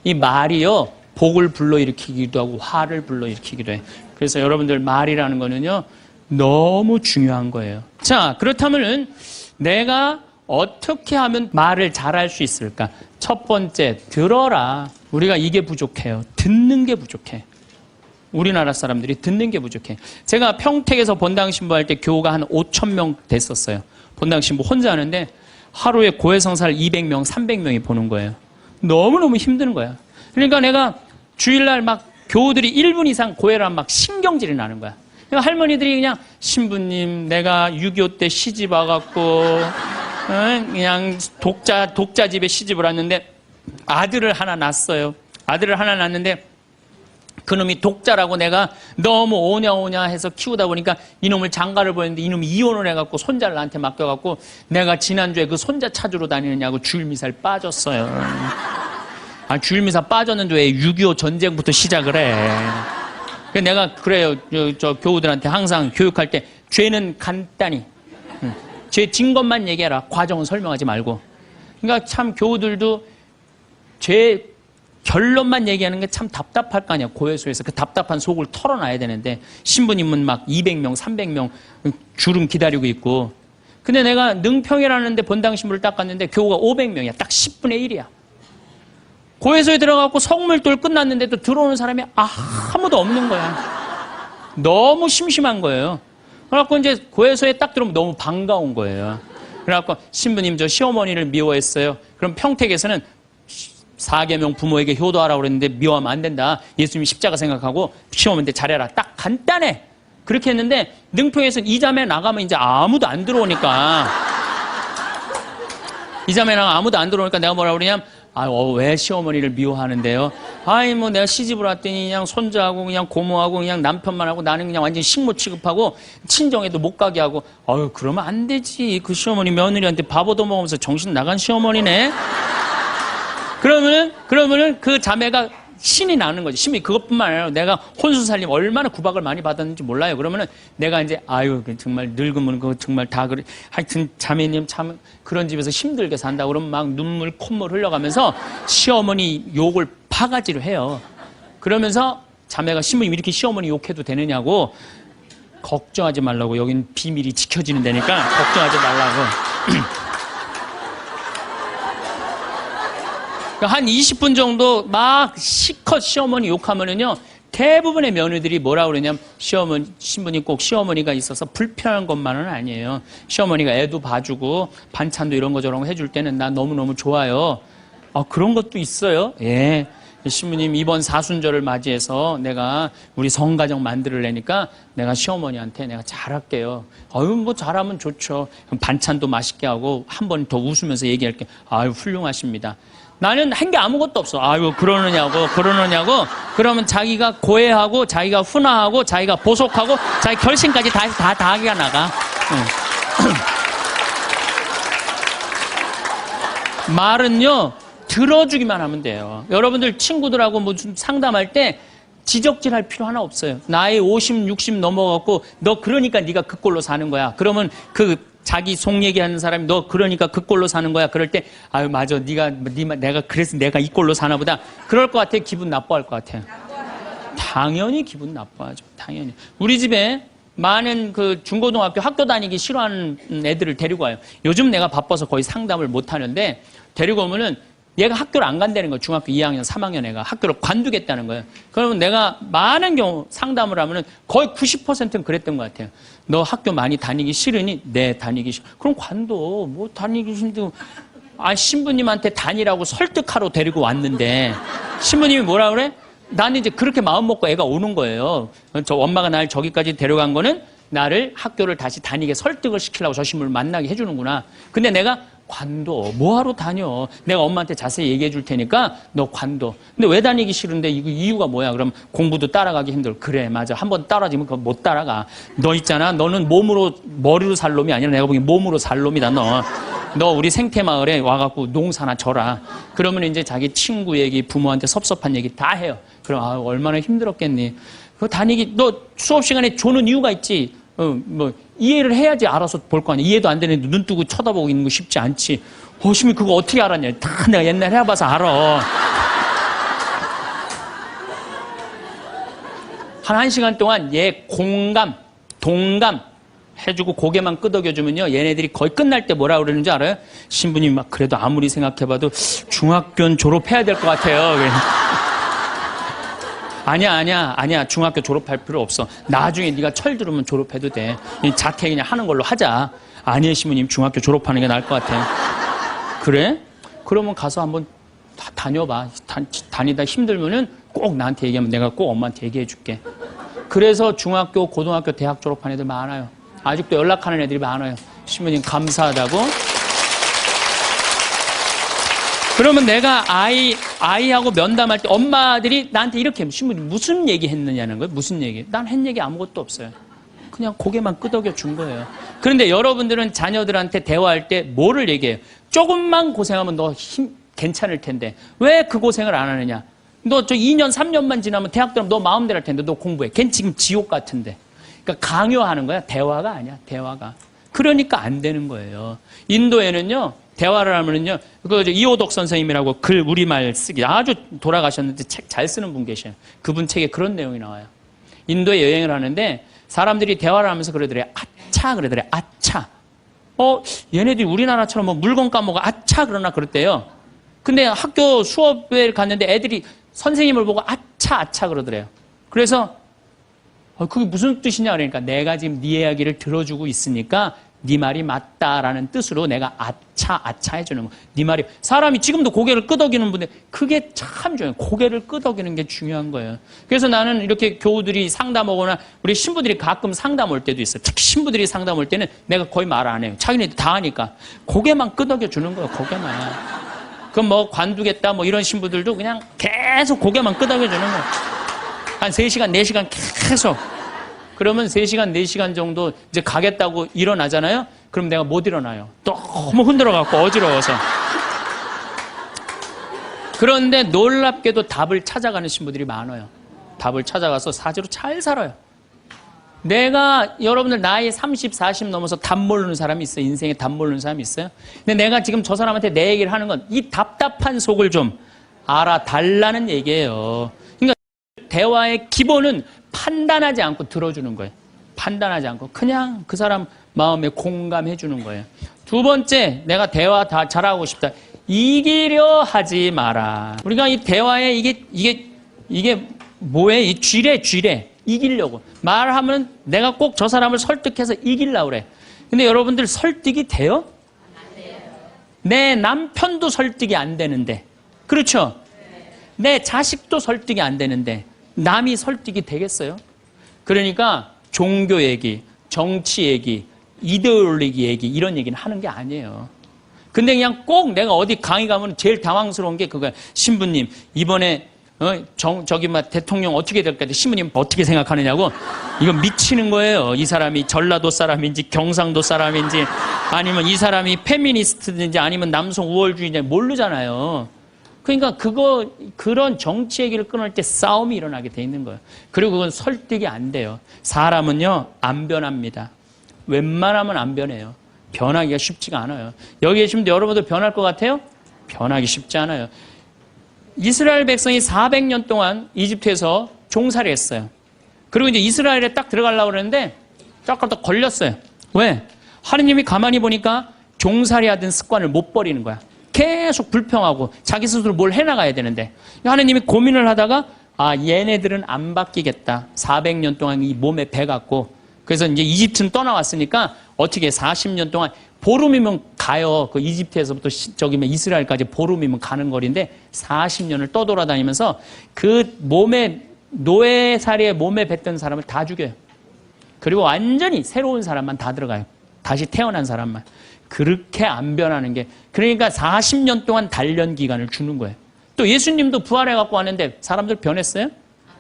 이 말이요, 복을 불러일으키기도 하고 화를 불러일으키기도 해요. 그래서 여러분들 말이라는 거는요, 너무 중요한 거예요. 자, 그렇다면은 내가 어떻게 하면 말을 잘할 수 있을까? 첫 번째, 들어라. 우리가 이게 부족해요. 듣는 게 부족해. 우리나라 사람들이 듣는 게 부족해. 제가 평택에서 본당 신부할 때 교우가 한 5,000명 됐었어요. 본당 신부 혼자 하는데 하루에 고해성사를 200명, 300명이 보는 거예요. 너무너무 힘든 거야. 그러니까 내가 주일날 막 교우들이 1분 이상 고해를 하면 막 신경질이 나는 거야. 그러니까 할머니들이 그냥 신부님 내가 6.25 때 시집 와갖고 그냥 독자 집에 시집을 왔는데 아들을 하나 낳았어요. 아들을 하나 낳았는데 그놈이 독자라고 내가 너무 오냐오냐 해서 키우다 보니까 이놈을 장가를 보냈는데 이놈이 이혼을 해갖고 손자를 나한테 맡겨갖고 내가 지난주에 그 손자 찾으러 다니느냐고 주일미사를 빠졌어요. 아, 주일미사 빠졌는데 왜 6.25 전쟁부터 시작을 해. 그래서 내가 그래요. 저 교우들한테 항상 교육할 때 죄는 간단히 죄 진 것만 얘기해라. 과정은 설명하지 말고. 그러니까 참 교우들도 죄 결론만 얘기하는 게 참 답답할 거 아니야. 고해소에서 그 답답한 속을 털어놔야 되는데 신부님은 막 200명, 300명 주름 기다리고 있고. 근데 내가 능평이라는 데 본당 신부를 딱 갔는데 교우가 500명이야. 딱 10분의 1이야. 고해소에 들어가고 성물돌 끝났는데도 들어오는 사람이 아무도 없는 거야. 너무 심심한 거예요. 그래갖고 이제 고해소에 딱 들어오면 너무 반가운 거예요. 그래갖고 신부님 저 시어머니를 미워했어요. 그럼 평택에서는 4계명 부모에게 효도하라고 그랬는데 미워하면 안 된다. 예수님이 십자가 생각하고 시어머니한테 잘해라. 딱 간단해. 그렇게 했는데 능평에서는 이 자매 나가면 이제 아무도 안 들어오니까 이 자매 나가면 아무도 안 들어오니까 내가 뭐라 그러냐면 왜 시어머니를 미워하는데요? 뭐 내가 시집을 왔더니 그냥 손자하고 그냥 고모하고 그냥 남편만 하고 나는 그냥 완전 식모 취급하고 친정에도 못 가게 하고 그러면 안 되지. 그 시어머니 며느리한테 밥 얻어먹으면서 정신 나간 시어머니네. 그러면은 그 자매가 신이 나는 거지. 신이 그것뿐만 아니라 내가 혼수살림 얼마나 구박을 많이 받았는지 몰라요. 그러면은 내가 이제 정말 늙으면 그거 정말 다 그래. 하여튼 자매님 참 그런 집에서 힘들게 산다. 그러면 막 눈물 콧물 흘려가면서 시어머니 욕을 바가지로 해요. 그러면서 자매가 신부님 이렇게 시어머니 욕해도 되느냐고 걱정하지 말라고. 여긴 비밀이 지켜지는 데니까 걱정하지 말라고. 한 20분 정도 막 시컷 시어머니 욕하면은요, 대부분의 며느리들이 뭐라 그러냐면, 신부님 꼭 시어머니가 있어서 불편한 것만은 아니에요. 시어머니가 애도 봐주고, 반찬도 이런 거 저런 거 해줄 때는 나 너무너무 좋아요. 그런 것도 있어요. 예. 신부님 이번 사순절을 맞이해서 내가 우리 성가정 만들려니까 내가 시어머니한테 내가 잘할게요. 뭐 잘하면 좋죠. 반찬도 맛있게 하고 한 번 더 웃으면서 얘기할게. 훌륭하십니다. 나는 한 게 아무것도 없어. 그러느냐고. 그러면 자기가 고해하고, 자기가 훈화하고, 자기가 보속하고, 자기 결심까지 다 하기가 나가. 말은요, 들어주기만 하면 돼요. 여러분들 친구들하고 무슨 상담할 때 지적질할 필요 하나 없어요. 나이 50, 60 넘어갖고, 너 그러니까 네가 그 꼴로 사는 거야. 그러면 자기 속 얘기하는 사람이 너 그러니까 그 꼴로 사는 거야. 그럴 때 맞아. 내가 그래서 내가 이 꼴로 사나 보다. 그럴 것 같아. 기분 나빠할 것 같아요. 당연히 기분 나빠하죠. 당연히. 우리 집에 많은 그 중고등학교 학교 다니기 싫어하는 애들을 데리고 와요. 요즘 내가 바빠서 거의 상담을 못 하는데 데리고 오면은 얘가 학교를 안 간다는 거예요. 중학교 2학년, 3학년 애가 학교를 관두겠다는 거예요. 그러면 내가 많은 경우 상담을 하면은 거의 90%는 그랬던 것 같아요. 너 학교 많이 다니기 싫으니? 네, 다니기 싫어. 그럼 관둬. 뭐 다니기 싫은데. 신부님한테 다니라고 설득하러 데리고 왔는데 신부님이 뭐라 그래? 나는 이제 그렇게 마음 먹고 애가 오는 거예요. 저 엄마가 날 저기까지 데려간 거는 나를 학교를 다시 다니게 설득을 시키려고 저 신부를 만나게 해주는구나. 근데 내가 관둬. 뭐하러 다녀? 내가 엄마한테 자세히 얘기해 줄 테니까 너 관둬. 근데 왜 다니기 싫은데 이유가 뭐야? 그럼 공부도 따라가기 힘들어. 그래, 맞아. 한번 따라지면 그거 못 따라가. 너 있잖아. 너는 머리로 살 놈이 아니라 내가 보기엔 몸으로 살 놈이다, 너. 너 우리 생태마을에 와갖고 농사나 져라. 그러면 이제 자기 친구 얘기, 부모한테 섭섭한 얘기 다 해요. 그럼 얼마나 힘들었겠니? 너 수업 시간에 조는 이유가 있지. 이해를 해야지 알아서 볼 거 아니야. 이해도 안 되는데 눈 뜨고 쳐다보고 있는 거 쉽지 않지. 신부님 그거 어떻게 알았냐. 다 내가 옛날에 해봐서 알아. 한 1시간 동안 얘 공감, 동감 해주고 고개만 끄덕여주면요. 얘네들이 거의 끝날 때 뭐라 그러는지 알아요? 신부님 막 그래도 아무리 생각해봐도 중학교는 졸업해야 될 것 같아요. 아니야. 중학교 졸업할 필요 없어. 나중에 네가 철 들으면 졸업해도 돼. 자퇴 그냥 하는 걸로 하자. 아니에요, 신부님. 중학교 졸업하는 게 나을 것 같아. 그래? 그러면 가서 한번 다녀봐. 다니다 힘들면은 꼭 나한테 얘기하면 내가 꼭 엄마한테 얘기해 줄게. 그래서 중학교, 고등학교, 대학 졸업한 애들 많아요. 아직도 연락하는 애들이 많아요. 신부님 감사하다고. 그러면 내가 아이하고 면담할 때 엄마들이 나한테 이렇게 신부님 무슨 얘기 했느냐는 거예요. 무슨 얘기? 난 한 얘기 아무것도 없어요. 그냥 고개만 끄덕여 준 거예요. 그런데 여러분들은 자녀들한테 대화할 때 뭐를 얘기해요? 조금만 고생하면 너 괜찮을 텐데 왜 그 고생을 안 하느냐? 너 저 2년, 3년만 지나면 대학 들어가면 너 마음대로 할 텐데 너 공부해. 걔는 지금 지옥 같은데. 그러니까 강요하는 거야. 대화가 아니야. 대화가. 그러니까 안 되는 거예요. 인도에는요. 대화를 하면은요. 그 이호덕 선생님이라고 글 우리말 쓰기 아주 돌아가셨는데 책 잘 쓰는 분 계셔요. 그분 책에 그런 내용이 나와요. 인도에 여행을 하는데 사람들이 대화를 하면서 그러더래요. 아차 그러더래요. 아차. 얘네들이 우리나라처럼 뭐 물건 까먹어 아차 그러나 그랬대요. 근데 학교 수업에 갔는데 애들이 선생님을 보고 아차 그러더래요. 그래서 그게 무슨 뜻이냐 그러니까 내가 지금 네 이야기를 들어주고 있으니까 네 말이 맞다라는 뜻으로 내가 아차 해주는 거. 네 말이 사람이 지금도 고개를 끄덕이는 분들 그게 참 중요해요. 고개를 끄덕이는 게 중요한 거예요. 그래서 나는 이렇게 교우들이 상담 오거나 우리 신부들이 가끔 상담 올 때도 있어요. 특히 신부들이 상담 올 때는 내가 거의 말 안 해요. 자기네들 다 하니까 고개만 끄덕여 주는 거예요. 고개만. 그럼 뭐 관두겠다 뭐 이런 신부들도 그냥 계속 고개만 끄덕여 주는 거예요. 한 3시간, 4시간 계속. 그러면 3시간, 4시간 정도 이제 가겠다고 일어나잖아요? 그럼 내가 못 일어나요. 너무 흔들어갖고 어지러워서. 그런데 놀랍게도 답을 찾아가는 신부들이 많아요. 답을 찾아가서 사제로 잘 살아요. 내가 여러분들 나이 30, 40 넘어서 답 모르는 사람이 있어요. 인생에 답 모르는 사람이 있어요. 근데 내가 지금 저 사람한테 내 얘기를 하는 건 이 답답한 속을 좀 알아달라는 얘기예요. 그러니까 대화의 기본은 판단하지 않고 들어주는 거예요. 판단하지 않고 그냥 그 사람 마음에 공감해 주는 거예요. 두 번째, 내가 대화 다 잘하고 싶다. 이기려 하지 마라. 우리가 이 대화에 이게 뭐예요? 이 쥐래. 이기려고. 말하면 내가 꼭 저 사람을 설득해서 이기려고 그래. 근데 여러분들 설득이 돼요? 안 돼요. 내 남편도 설득이 안 되는데. 그렇죠? 내 자식도 설득이 안 되는데 남이 설득이 되겠어요? 그러니까 종교 얘기, 정치 얘기, 이데올로기 얘기 이런 얘기는 하는 게 아니에요. 근데 그냥 꼭 내가 어디 강의 가면 제일 당황스러운 게 그거야. 신부님 이번에 저기 막 대통령 어떻게 될까? 신부님 어떻게 생각하느냐고. 이건 미치는 거예요. 이 사람이 전라도 사람인지 경상도 사람인지 아니면 이 사람이 페미니스트인지 아니면 남성 우월주의인지 모르잖아요. 그러니까 그런 정치 얘기를 끊을 때 싸움이 일어나게 돼 있는 거예요. 그리고 그건 설득이 안 돼요. 사람은요, 안 변합니다. 웬만하면 안 변해요. 변하기가 쉽지가 않아요. 여기 계시면 여러분들 변할 것 같아요? 변하기 쉽지 않아요. 이스라엘 백성이 400년 동안 이집트에서 종살이 했어요. 그리고 이제 이스라엘에 딱 들어가려고 그랬는데 딱 걸렸어요. 왜? 하느님이 가만히 보니까 종살이 하던 습관을 못 버리는 거야. 계속 불평하고 자기 스스로 뭘 해나가야 되는데 하느님이 고민을 하다가 얘네들은 안 바뀌겠다. 400년 동안 이 몸에 배갖고 그래서 이제 이집트는 떠나왔으니까 어떻게 40년 동안 보름이면 가요. 그 이집트에서부터 이스라엘까지 보름이면 가는 거리인데 40년을 떠돌아다니면서 그 노예살이에 몸에 뱉던 사람을 다 죽여요. 그리고 완전히 새로운 사람만 다 들어가요. 다시 태어난 사람만. 그렇게 안 변하는 게 그러니까 40년 동안 단련 기간을 주는 거예요. 또 예수님도 부활해 갖고 왔는데 사람들 변했어요?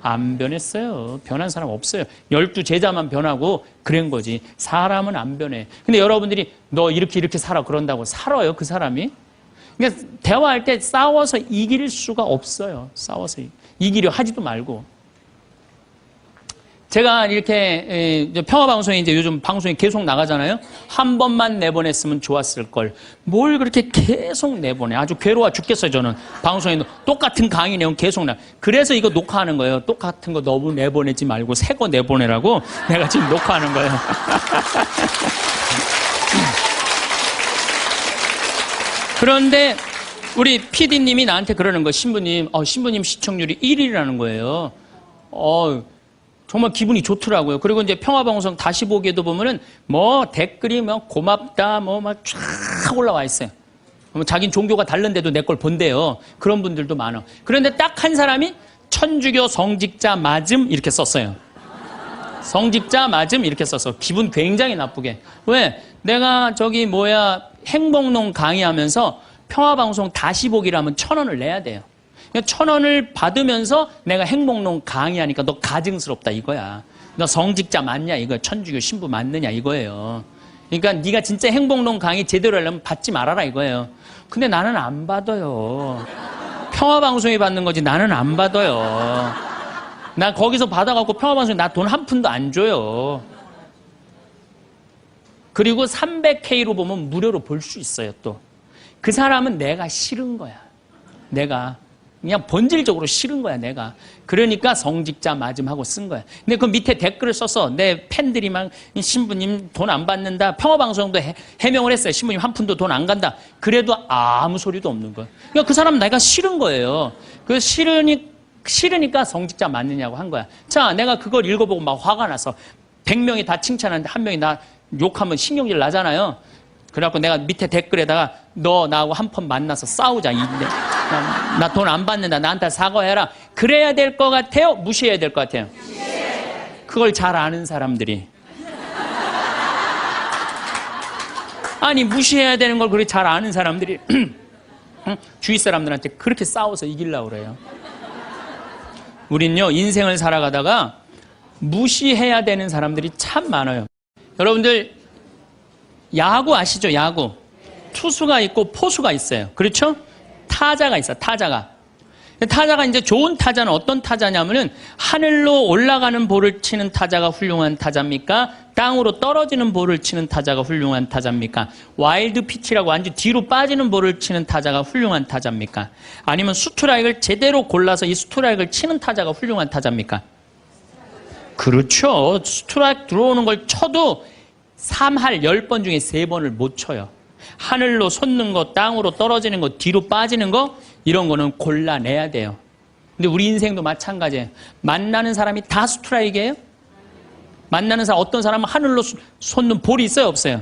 안 변했어요. 변한 사람 없어요. 12제자만 변하고 그런 거지. 사람은 안 변해. 근데 여러분들이 너 이렇게 살아 그런다고 살아요 그 사람이? 그러니까 대화할 때 싸워서 이길 수가 없어요. 싸워서 이기려 하지도 말고. 제가 이렇게 평화방송에 이제 요즘 방송이 계속 나가잖아요. 한 번만 내보냈으면 좋았을 걸. 뭘 그렇게 계속 내보내. 아주 괴로워 죽겠어요, 저는. 방송에 똑같은 강의 내용 계속 그래서 이거 녹화하는 거예요. 똑같은 거 너무 내보내지 말고 새 거 내보내라고 내가 지금 녹화하는 거예요. 그런데 우리 PD님이 나한테 그러는 거예요. 신부님 시청률이 1위라는 거예요. 정말 기분이 좋더라고요. 그리고 이제 평화방송 다시 보기에도 보면은 댓글이 고맙다 막 쫙 올라와 있어요. 자긴 종교가 다른데도 내 걸 본대요. 그런 분들도 많아. 그런데 딱 한 사람이 천주교 성직자 맞음 이렇게 썼어요. 성직자 맞음 이렇게 썼어. 기분 굉장히 나쁘게. 왜? 내가 행복농 강의하면서 평화방송 다시 보기라면 1,000원을 내야 돼요. 1,000원을 받으면서 내가 행복농 강의하니까 너 가증스럽다 이거야. 너 성직자 맞냐 이거야. 천주교 신부 맞느냐 이거예요. 그러니까 네가 진짜 행복농 강의 제대로 하려면 받지 말아라 이거예요. 근데 나는 안 받아요. 평화방송이 받는 거지 나는 안 받아요. 나 거기서 받아갖고 평화방송에 나 돈 한 푼도 안 줘요. 그리고 300K로 보면 무료로 볼 수 있어요 또. 그 사람은 내가 싫은 거야. 내가. 그냥 본질적으로 싫은 거야, 내가. 그러니까 성직자 맞음하고 쓴 거야. 근데 그 밑에 댓글을 써서 내 팬들이 막 신부님 돈 안 받는다. 평화방송도 해명을 했어요. 신부님 한 푼도 돈 안 간다. 그래도 아무 소리도 없는 거야. 그러니까 그 사람은 내가 싫은 거예요. 그 싫으니까 성직자 맞느냐고 한 거야. 자, 내가 그걸 읽어보고 막 화가 나서 100명이 다 칭찬하는데 한 명이 나 욕하면 신경질 나잖아요. 그래갖고 내가 밑에 댓글에다가 너 나하고 한 번 만나서 싸우자. 나 돈 안 받는다. 나한테 사과해라. 그래야 될 것 같아요? 무시해야 될 것 같아요? 그걸 잘 아는 사람들이. 아니 무시해야 되는 걸 그렇게 잘 아는 사람들이 주위 사람들한테 그렇게 싸워서 이기려고 그래요. 우린요 인생을 살아가다가 무시해야 되는 사람들이 참 많아요. 여러분들 야구 아시죠? 야구. 투수가 있고 포수가 있어요. 그렇죠? 타자가 있어요. 타자가 이제 좋은 타자는 어떤 타자냐면은 하늘로 올라가는 볼을 치는 타자가 훌륭한 타자입니까? 땅으로 떨어지는 볼을 치는 타자가 훌륭한 타자입니까? 와일드 피치라고 완전 뒤로 빠지는 볼을 치는 타자가 훌륭한 타자입니까? 아니면 스트라이크를 제대로 골라서 이 스트라이크를 치는 타자가 훌륭한 타자입니까? 그렇죠. 스트라이크 들어오는 걸 쳐도 3할 10번 중에 3번을 못 쳐요. 하늘로 솟는 거, 땅으로 떨어지는 거, 뒤로 빠지는 거 이런 거는 골라내야 돼요. 근데 우리 인생도 마찬가지예요. 만나는 사람이 다 스트라이크예요? 만나는 사람 어떤 사람은 하늘로 솟는 볼이 있어요? 없어요?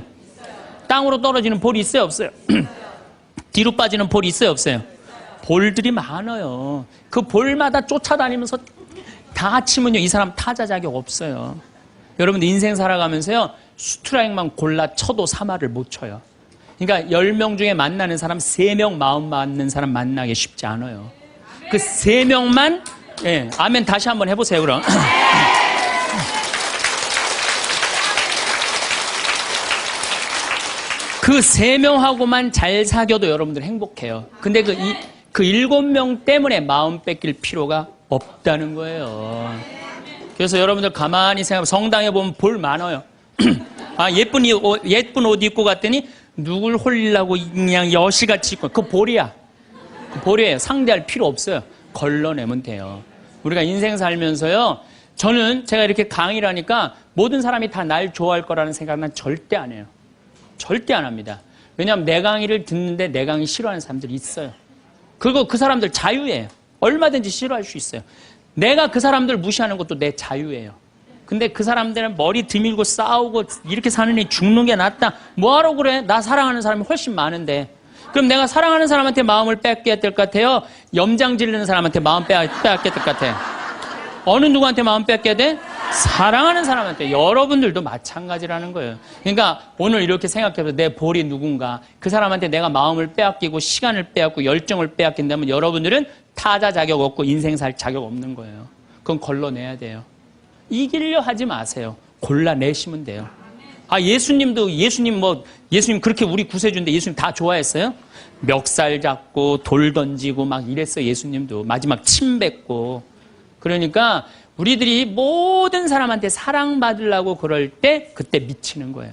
땅으로 떨어지는 볼이 있어요? 없어요? 뒤로 빠지는 볼이 있어요? 없어요? 볼들이 많아요. 그 볼마다 쫓아다니면서 다 치면요 이 사람 타자 자격 없어요. 여러분들 인생 살아가면서요 스트라이크만 골라 쳐도 3할을 못 쳐요. 그러니까 10명 중에 만나는 사람 3명 마음 맞는 사람 만나기 쉽지 않아요. 그 3명만 아멘 다시 한번 해보세요 그럼. 그 3명하고만 잘 사귀어도 여러분들 행복해요. 근데 그 7명 때문에 마음 뺏길 필요가 없다는 거예요. 그래서 여러분들 가만히 생각하면 성당에 보면 볼 많아요. 예쁜 옷 입고 갔더니 누굴 홀리려고 그냥 여시같이 입고 그 볼이야. 그 볼이에요. 상대할 필요 없어요. 걸러내면 돼요. 우리가 인생 살면서요. 제가 이렇게 강의를 하니까 모든 사람이 다 날 좋아할 거라는 생각은 절대 안 해요. 절대 안 합니다. 왜냐하면 내 강의를 듣는데 내 강의 싫어하는 사람들이 있어요. 그리고 그 사람들 자유예요. 얼마든지 싫어할 수 있어요. 내가 그 사람들 무시하는 것도 내 자유예요. 근데 그 사람들은 머리 드밀고 싸우고 이렇게 사느니 죽는 게 낫다. 뭐하러 그래? 나 사랑하는 사람이 훨씬 많은데. 그럼 내가 사랑하는 사람한테 마음을 뺏겨야 될 것 같아요? 염장 지르는 사람한테 마음 빼앗겨야 될 것 같아요? 어느 누구한테 마음 뺏겨야 돼? 사랑하는 사람한테. 여러분들도 마찬가지라는 거예요. 그러니까 오늘 이렇게 생각해서 내 볼이 누군가 그 사람한테 내가 마음을 빼앗기고 시간을 빼앗고 열정을 빼앗긴다면 여러분들은 타자 자격 없고 인생 살 자격 없는 거예요. 그건 걸러내야 돼요. 이기려 하지 마세요. 골라내시면 돼요. 예수님 그렇게 우리 구세주인데 예수님 다 좋아했어요? 멱살 잡고 돌 던지고 막 이랬어요. 예수님도 마지막 침 뱉고. 그러니까 우리들이 모든 사람한테 사랑받으려고 그럴 때 그때 미치는 거예요.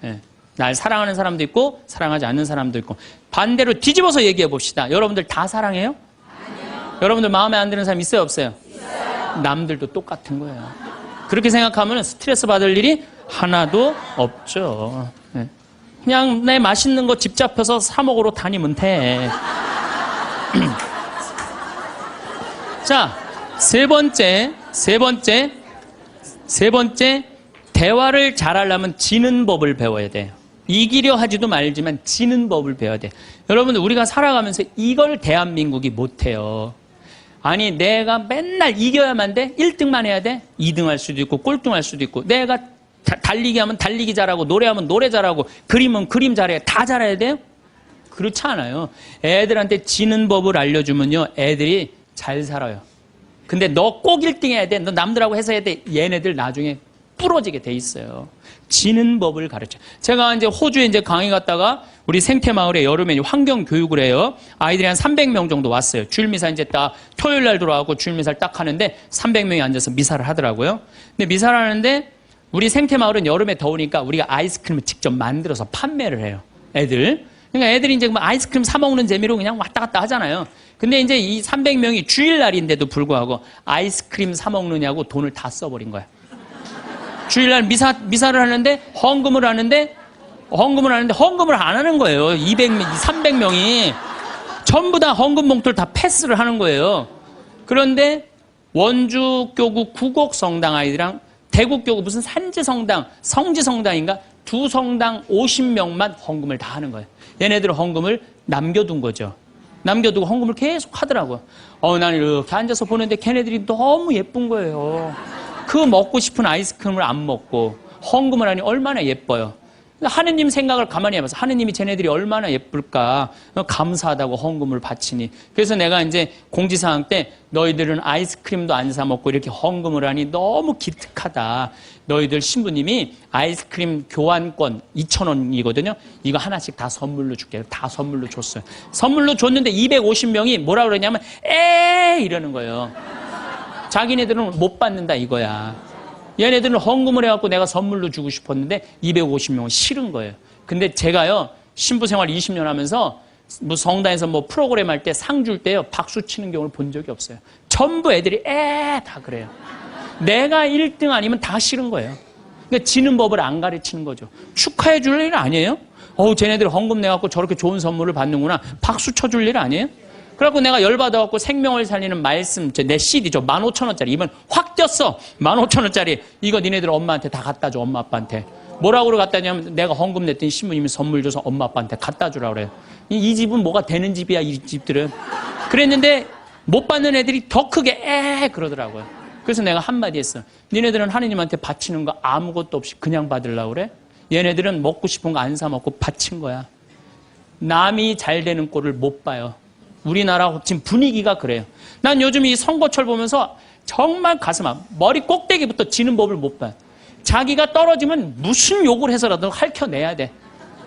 예. 날 사랑하는 사람도 있고 사랑하지 않는 사람도 있고. 반대로 뒤집어서 얘기해 봅시다. 여러분들 다 사랑해요? 아니요. 여러분들 마음에 안 드는 사람 있어요, 없어요? 있어요. 남들도 똑같은 거예요. 그렇게 생각하면 스트레스 받을 일이 하나도 없죠. 예. 그냥 내 맛있는 거 집 잡혀서 사 먹으러 다니면 돼. 자, 세 번째, 대화를 잘하려면 지는 법을 배워야 돼요. 이기려 하지도 말지만 지는 법을 배워야 돼. 여러분들 우리가 살아가면서 이걸 대한민국이 못해요. 아니 내가 맨날 이겨야만 돼? 1등만 해야 돼? 2등 할 수도 있고 꼴등 할 수도 있고 내가 달리기 하면 달리기 잘하고 노래하면 노래 잘하고 그림은 그림 잘해 다 잘해야 돼요? 그렇지 않아요. 애들한테 지는 법을 알려주면요 애들이 잘 살아요. 근데 너 꼭 1등 해야 돼. 너 남들하고 해서 해야 돼. 얘네들 나중에 부러지게 돼 있어요. 지는 법을 가르쳐. 제가 이제 호주에 이제 강의 갔다가 우리 생태마을에 여름에 환경 교육을 해요. 아이들이 한 300명 정도 왔어요. 주일미사 이제 딱 토요일 날 들어와고 주일미사를 딱 하는데 300명이 앉아서 미사를 하더라고요. 근데 미사를 하는데 우리 생태마을은 여름에 더우니까 우리가 아이스크림을 직접 만들어서 판매를 해요. 애들. 그러니까 애들이 이제 뭐 아이스크림 사 먹는 재미로 그냥 왔다 갔다 하잖아요. 근데 이제 이 300명이 주일날인데도 불구하고 아이스크림 사 먹느냐고 돈을 다 써버린 거야. 주일날 미사를 하는데 헌금을 하는데 헌금을 안 하는 거예요. 300명이 전부 다 헌금 봉투를 다 패스를 하는 거예요. 그런데 원주교구 구곡성당 아이들이랑 대구교구 무슨 산지성당, 성지성당인가 두 성당 50명만 헌금을 다 하는 거예요. 얘네들은 헌금을 남겨둔 거죠. 남겨두고 헌금을 계속 하더라고요. 나는 이렇게 앉아서 보는데 걔네들이 너무 예쁜 거예요. 그 먹고 싶은 아이스크림을 안 먹고 헌금을 하니 얼마나 예뻐요. 하느님 생각을 가만히 해봐서 하느님이 쟤네들이 얼마나 예쁠까 감사하다고 헌금을 바치니. 그래서 내가 이제 공지사항 때 너희들은 아이스크림도 안 사 먹고 이렇게 헌금을 하니 너무 기특하다. 너희들 신부님이 아이스크림 교환권 2,000원이거든요. 이거 하나씩 다 선물로 줄게. 다 선물로 줬어요. 선물로 줬는데 250명이 뭐라 그러냐면 이러는 거예요. 자기네들은 못 받는다 이거야. 얘네들은 헌금을 해갖고 내가 선물로 주고 싶었는데 250명은 싫은 거예요. 근데 제가요 신부 생활 20년 하면서 뭐 성당에서 뭐 프로그램 할 때 상 줄 때요 박수 치는 경우를 본 적이 없어요. 전부 애들이 다 그래요. 내가 1등 아니면 다 싫은 거예요. 그러니까 지는 법을 안 가르치는 거죠. 축하해 줄 일 아니에요? 쟤네들 헌금 내갖고 저렇게 좋은 선물을 받는구나. 박수 쳐줄 일 아니에요? 그래갖고 내가 열받아갖고 생명을 살리는 말씀, 내 CD죠. 15,000원짜리. 이번 확 뛰었어. 15,000원짜리. 이거 니네들 엄마한테 다 갖다 줘, 엄마 아빠한테. 뭐라고 갖다 주냐면 내가 헌금 냈더니 신부님이 선물 줘서 엄마 아빠한테 갖다 주라 그래요. 이 집은 뭐가 되는 집이야, 이 집들은. 그랬는데 못 받는 애들이 더 크게 그러더라고요. 그래서 내가 한마디 했어. 니네들은 하느님한테 바치는 거 아무것도 없이 그냥 받으려고 그래? 얘네들은 먹고 싶은 거 안 사 먹고 바친 거야. 남이 잘 되는 꼴을 못 봐요. 우리나라 지금 분위기가 그래요. 난 요즘 이 선거철 보면서 정말 가슴 아파. 머리 꼭대기부터 지는 법을 못 봐요. 자기가 떨어지면 무슨 욕을 해서라도 핥혀내야 돼.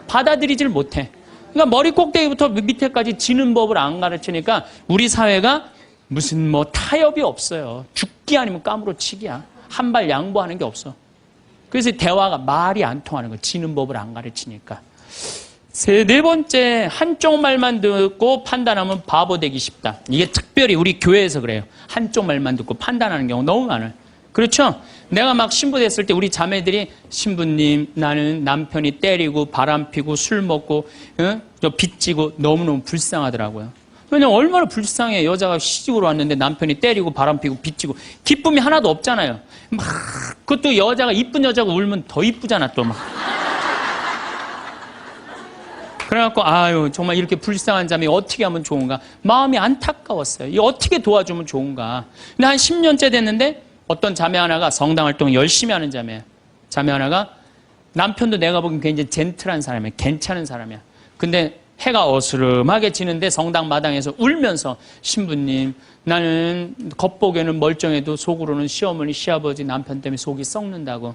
받아들이질 못해. 그러니까 머리 꼭대기부터 밑에까지 지는 법을 안 가르치니까 우리 사회가 무슨 뭐 타협이 없어요. 죽기 아니면 까무러치기야. 한 발 양보하는 게 없어. 그래서 대화가 말이 안 통하는 거예요. 지는 법을 안 가르치니까. 네 번째, 한쪽 말만 듣고 판단하면 바보 되기 쉽다. 이게 특별히 우리 교회에서 그래요. 한쪽 말만 듣고 판단하는 경우 너무 많아요. 그렇죠? 내가 막 신부 됐을 때 우리 자매들이 신부님 나는 남편이 때리고 바람피고 술 먹고 빚지고 너무너무 불쌍하더라고요. 왜냐면 얼마나 불쌍해. 여자가 시집으로 왔는데 남편이 때리고 바람피고 빚지고 기쁨이 하나도 없잖아요. 막 그것도 여자가 이쁜 여자가 울면 더 이쁘잖아 또 막. 그래갖고 정말 이렇게 불쌍한 자매 어떻게 하면 좋은가 마음이 안타까웠어요. 이 어떻게 도와주면 좋은가. 근데 한 10년째 됐는데 어떤 자매 하나가 성당 활동을 열심히 하는 자매 하나가 남편도 내가 보기엔 굉장히 젠틀한 사람이야. 괜찮은 사람이야. 근데 해가 어스름하게 지는데 성당 마당에서 울면서 신부님 나는 겉보기에는 멀쩡해도 속으로는 시어머니 시아버지 남편 때문에 속이 썩는다고.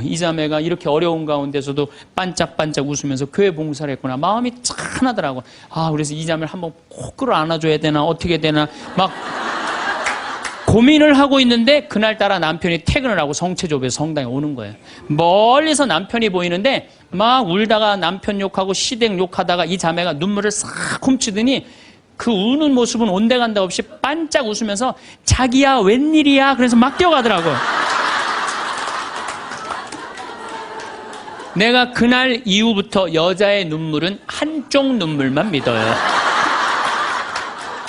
이 자매가 이렇게 어려운 가운데서도 반짝반짝 웃으면서 교회 봉사를 했구나. 마음이 짠하더라고. 그래서 이 자매를 한번 꼭 끌어안아줘야 되나 어떻게 되나 막 고민을 하고 있는데 그날따라 남편이 퇴근을 하고 성체조부에서 성당에 오는 거예요. 멀리서 남편이 보이는데 막 울다가 남편 욕하고 시댁 욕하다가 이 자매가 눈물을 싹 훔치더니 그 우는 모습은 온데간데 없이 반짝 웃으면서 자기야 웬일이야 그래서 막 뛰어가더라고요. 내가 그날 이후부터 여자의 눈물은 한쪽 눈물만 믿어요.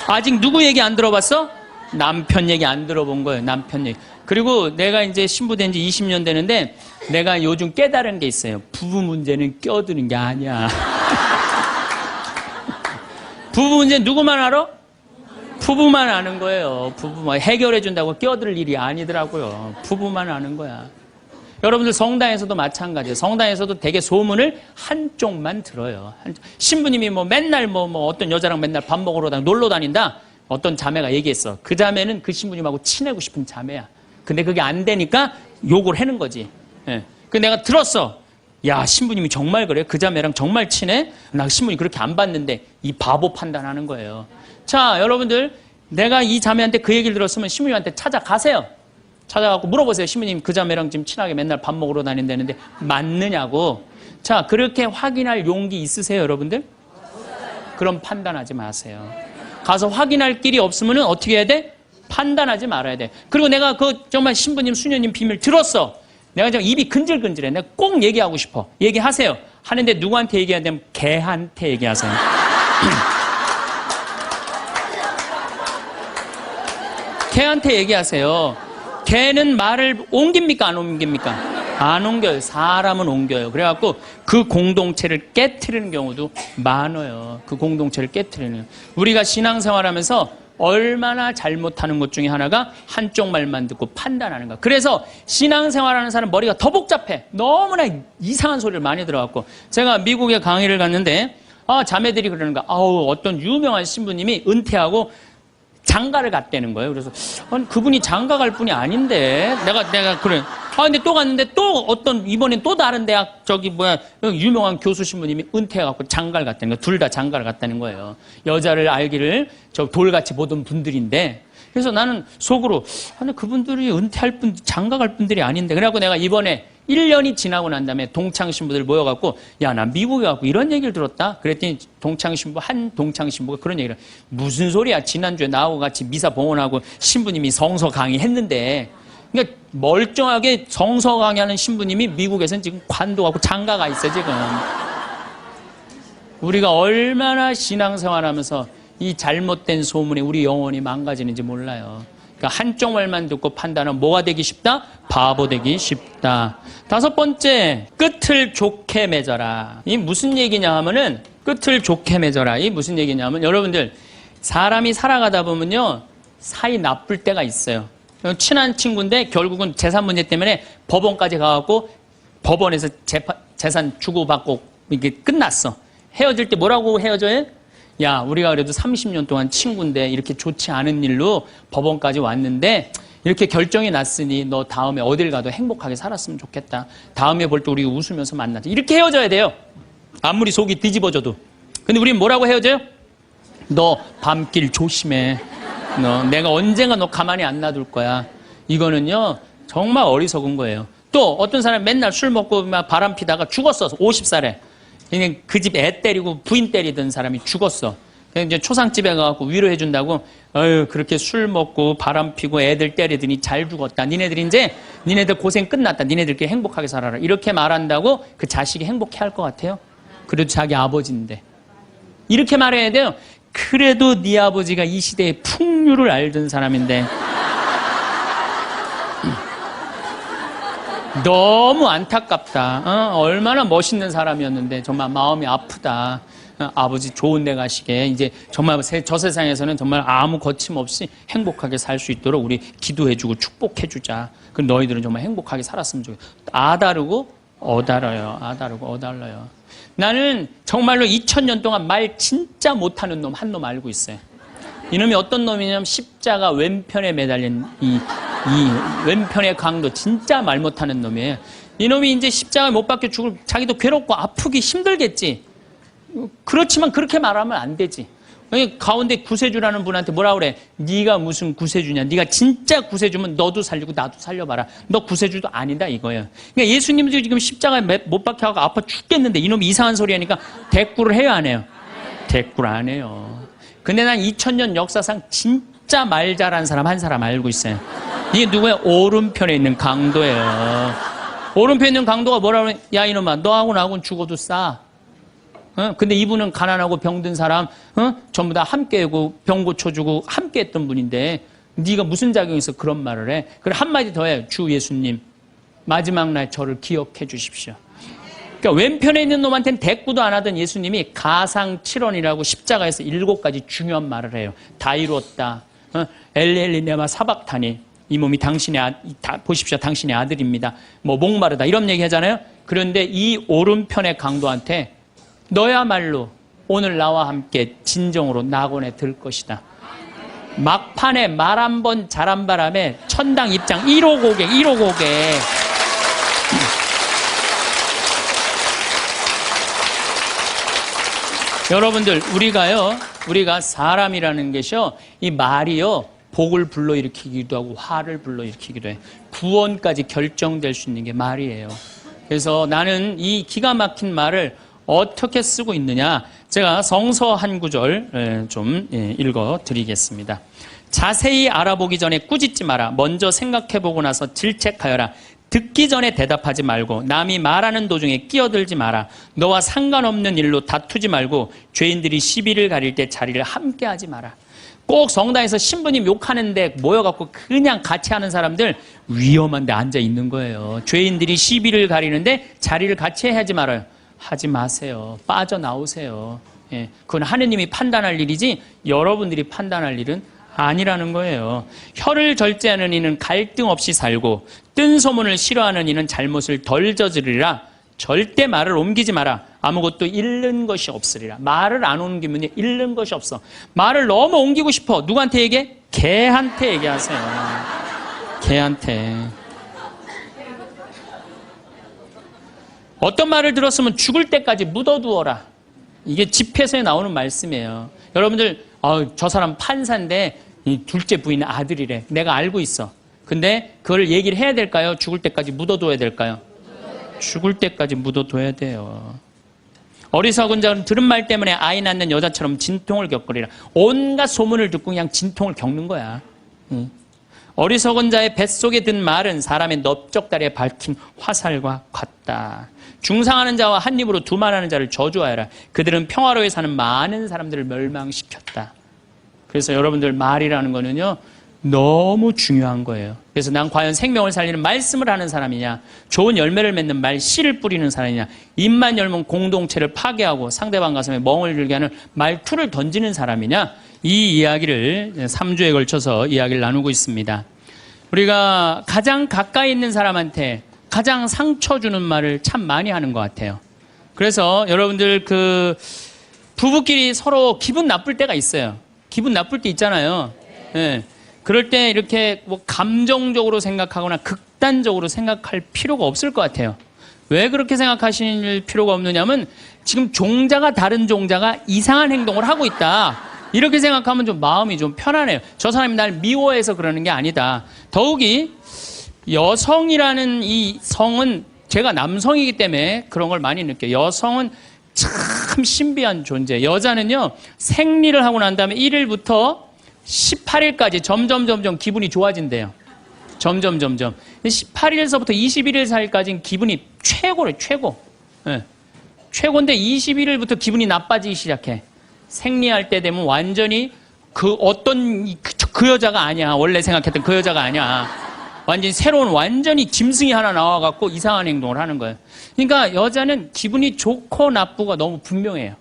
아직 누구 얘기 안 들어봤어? 남편 얘기 안 들어본 거예요. 남편 얘기. 그리고 내가 이제 신부된 지 20년 되는데 내가 요즘 깨달은 게 있어요. 부부 문제는 껴드는 게 아니야. 부부 문제 누구만 알아? 부부만 아는 거예요. 부부만 해결해 준다고 껴들 일이 아니더라고요. 부부만 아는 거야. 여러분들 성당에서도 마찬가지예요. 성당에서도 되게 소문을 한쪽만 들어요. 신부님이 뭐 맨날 뭐 어떤 여자랑 맨날 밥 먹으러 놀러 다닌다. 어떤 자매가 얘기했어. 그 자매는 그 신부님하고 친하고 싶은 자매야. 근데 그게 안 되니까 욕을 하는 거지. 예. 그 내가 들었어. 야, 신부님이 정말 그래? 그 자매랑 정말 친해? 나 신부님 그렇게 안 봤는데 이 바보 판단하는 거예요. 자, 여러분들 내가 이 자매한테 그 얘기를 들었으면 신부님한테 찾아가세요. 찾아가고 물어보세요. 신부님 그 자매랑 지금 친하게 맨날 밥 먹으러 다닌다는데 맞느냐고. 자, 그렇게 확인할 용기 있으세요, 여러분들? 그럼 판단하지 마세요. 가서 확인할 길이 없으면 어떻게 해야 돼? 판단하지 말아야 돼. 그리고 내가 그 정말 신부님, 수녀님 비밀 들었어. 내가 지금 입이 근질근질해. 내가 꼭 얘기하고 싶어. 얘기하세요. 하는데 누구한테 얘기해야 되면 걔한테 얘기하세요. 걔한테 얘기하세요. 걔는 말을 옮깁니까? 안 옮깁니까? 안 옮겨요. 사람은 옮겨요. 그래갖고 그 공동체를 깨트리는 경우도 많아요. 그 공동체를 깨트리는. 우리가 신앙생활하면서 얼마나 잘못하는 것 중에 하나가 한쪽 말만 듣고 판단하는 거. 그래서 신앙생활하는 사람 머리가 더 복잡해. 너무나 이상한 소리를 많이 들어갖고. 제가 미국에 강의를 갔는데 자매들이 그러는 거야. 어떤 유명한 신부님이 은퇴하고 장가를 갔다는 거예요. 그래서 아니, 그분이 장가 갈 분이 아닌데 내가 그래. 근데 또 갔는데 또 어떤 이번엔 또 다른 대학 유명한 교수 신부님이 은퇴해갖고 장가를 갔다는 거예요. 둘 다 장가를 갔다는 거예요. 여자를 알기를 돌같이 보던 분들인데. 그래서 나는 속으로 아니 그분들이 은퇴할 분 장가 갈 분들이 아닌데. 그래갖고 내가 이번에 1년이 지나고 난 다음에 동창 신부들 모여갖고 야, 나 미국에 가고 이런 얘기를 들었다. 그랬더니 동창 신부 한 동창 신부가 그런 얘기를 무슨 소리야. 지난주에 나하고 같이 미사 봉헌하고 신부님이 성서 강의했는데. 그러니까 멀쩡하게 성서 강의하는 신부님이 미국에서는 지금 관도하고 장가가 있어 지금. 우리가 얼마나 신앙생활하면서 이 잘못된 소문에 우리 영혼이 망가지는지 몰라요. 그러니까 한쪽 말만 듣고 판단하면 뭐가 되기 쉽다? 바보 되기 쉽다. 5번째, 끝을 좋게 맺어라. 이 무슨 얘기냐 하면은 끝을 좋게 맺어라. 이 무슨 얘기냐 하면 여러분들 사람이 살아가다 보면요 사이 나쁠 때가 있어요. 친한 친구인데 결국은 재산 문제 때문에 법원까지 가갖고 법원에서 재산 주고받고 이게 끝났어. 헤어질 때 뭐라고 헤어져요? 야, 우리가 그래도 30년 동안 친구인데 이렇게 좋지 않은 일로 법원까지 왔는데 이렇게 결정이 났으니 너 다음에 어딜 가도 행복하게 살았으면 좋겠다. 다음에 볼 때 우리 웃으면서 만나자. 이렇게 헤어져야 돼요. 아무리 속이 뒤집어져도. 근데 우린 뭐라고 헤어져요? 너 밤길 조심해. 내가 언젠가 너 가만히 안 놔둘 거야. 이거는요 정말 어리석은 거예요. 또 어떤 사람이 맨날 술 먹고 막 바람 피다가 죽었어. 50살에. 그냥 그 집 애 때리고 부인 때리던 사람이 죽었어. 그냥 이제 초상집에 가갖고 위로해 준다고 그렇게 술 먹고 바람 피고 애들 때리더니 잘 죽었다. 니네들 고생 끝났다. 니네들끼리 행복하게 살아라. 이렇게 말한다고 그 자식이 행복해 할 것 같아요? 그래도 자기 아버지인데. 이렇게 말해야 돼요. 그래도 네 아버지가 이 시대의 풍류를 알던 사람인데 너무 안타깝다. 얼마나 멋있는 사람이었는데 정말 마음이 아프다. 아버지 좋은 데 가시게 이제 정말 저 세상에서는 정말 아무 거침없이 행복하게 살 수 있도록 우리 기도해주고 축복해주자. 그럼 너희들은 정말 행복하게 살았으면 좋겠다. 아다르고 어달아요. 아다르고 어달라요. 나는 정말로 2000년 동안 말 진짜 못하는 놈 한 놈 알고 있어요. 이놈이 어떤 놈이냐면 십자가 왼편에 매달린 이 왼편의 강도 진짜 말 못하는 놈이에요. 이놈이 이제 십자가에 못 박혀 죽을 자기도 괴롭고 아프기 힘들겠지. 그렇지만 그렇게 말하면 안 되지. 가운데 구세주라는 분한테 뭐라 그래? 네가 무슨 구세주냐? 네가 진짜 구세주면 너도 살리고 나도 살려봐라. 너 구세주도 아니다 이거예요. 그러니까 예수님도 지금 십자가에 못 박혀가고 아파 죽겠는데 이놈이 이상한 소리 하니까 대꾸를 해요 안 해요? 대꾸를 안 해요. 근데 난 2000년 역사상 진짜 말 잘하는 사람 한 사람 알고 있어요. 이게 누구야? 오른편에 있는 강도예요. 오른편에 있는 강도가 뭐라 그래? 야 이놈아 너하고 나하고는 죽어도 싸. 근데 이분은 가난하고 병든 사람 전부 다 함께하고 병 고쳐주고 함께했던 분인데 네가 무슨 작용이 있어 그런 말을 해? 그래 한마디 더 해. 주 예수님 마지막 날 저를 기억해 주십시오. 그러니까 왼편에 있는 놈한테는 대꾸도 안 하던 예수님이 가상칠언이라고 십자가에서 7가지 중요한 말을 해요. 다 이루었다. 엘리엘리 네마 사박타니 이 몸이 당신의 보십시오. 당신의 아들입니다. 뭐 목마르다 이런 얘기 하잖아요. 그런데 이 오른편의 강도한테 너야말로 오늘 나와 함께 진정으로 낙원에 들 것이다. 막판에 말 한 번 잘한 바람에 천당 입장 1호 고객. 여러분들 우리가 사람이라는 것이요 이 말이요 복을 불러일으키기도 하고 화를 불러일으키기도 해. 구원까지 결정될 수 있는 게 말이에요. 그래서 나는 이 기가 막힌 말을 어떻게 쓰고 있느냐 제가 성서 한 구절 좀 읽어드리겠습니다. 자세히 알아보기 전에 꾸짖지 마라. 먼저 생각해보고 나서 질책하여라. 듣기 전에 대답하지 말고 남이 말하는 도중에 끼어들지 마라. 너와 상관없는 일로 다투지 말고 죄인들이 시비를 가릴 때 자리를 함께 하지 마라. 꼭 성당에서 신부님 욕하는데 모여갖고 그냥 같이 하는 사람들 위험한데 앉아 있는 거예요. 죄인들이 시비를 가리는데 자리를 같이 하지 말아요. 하지 마세요. 빠져나오세요. 예, 그건 하느님이 판단할 일이지 여러분들이 판단할 일은 아니라는 거예요. 혀를 절제하는 이는 갈등 없이 살고 뜬 소문을 싫어하는 이는 잘못을 덜 저지르리라. 절대 말을 옮기지 마라. 아무것도 잃는 것이 없으리라. 말을 안 옮기면 잃는 것이 없어. 말을 너무 옮기고 싶어. 누구한테 얘기해? 개한테 얘기하세요. 개한테. 어떤 말을 들었으면 죽을 때까지 묻어두어라. 이게 집회서에 나오는 말씀이에요. 여러분들 저 사람 판사인데 이 둘째 부인은 아들이래. 내가 알고 있어. 근데 그걸 얘기를 해야 될까요? 죽을 때까지 묻어둬야 될까요? 죽을 때까지 묻어둬야 돼요. 어리석은 자는 들은 말 때문에 아이 낳는 여자처럼 진통을 겪으리라. 온갖 소문을 듣고 그냥 진통을 겪는 거야. 어리석은 자의 뱃속에 든 말은 사람의 넓적다리에 밝힌 화살과 같다. 중상하는 자와 한 입으로 두말하는 자를 저주하여라. 그들은 평화로이 사는 많은 사람들을 멸망시켰다. 그래서 여러분들 말이라는 거는요 너무 중요한 거예요. 그래서 난 과연 생명을 살리는 말씀을 하는 사람이냐, 좋은 열매를 맺는 말 씨를 뿌리는 사람이냐, 입만 열면 공동체를 파괴하고 상대방 가슴에 멍을 들게 하는 말투를 던지는 사람이냐, 이 이야기를 3주에 걸쳐서 이야기를 나누고 있습니다. 우리가 가장 가까이 있는 사람한테 가장 상처 주는 말을 참 많이 하는 것 같아요. 그래서 여러분들 부부끼리 서로 기분 나쁠 때가 있어요. 기분 나쁠 때 있잖아요. 네. 그럴 때 이렇게 뭐 감정적으로 생각하거나 극단적으로 생각할 필요가 없을 것 같아요. 왜 그렇게 생각하실 필요가 없느냐면 지금 종자가 다른 종자가 이상한 행동을 하고 있다. 이렇게 생각하면 좀 마음이 좀 편안해요. 저 사람이 날 미워해서 그러는 게 아니다. 더욱이 여성이라는 이 성은 제가 남성이기 때문에 그런 걸 많이 느껴요. 여성은 참 신비한 존재. 여자는요 생리를 하고 난 다음에 1일부터 18일까지 점점 기분이 좋아진대요. 점점 18일서부터 21일 사이까지는 기분이 최고래. 최고. 네. 최고인데 21일부터 기분이 나빠지기 시작해. 생리할 때 되면 완전히 그 여자가 아니야. 원래 생각했던 그 여자가 아니야. 완전히 새로운 완전히 짐승이 하나 나와갖고 이상한 행동을 하는 거예요. 그러니까 여자는 기분이 좋고 나쁘고 너무 분명해요.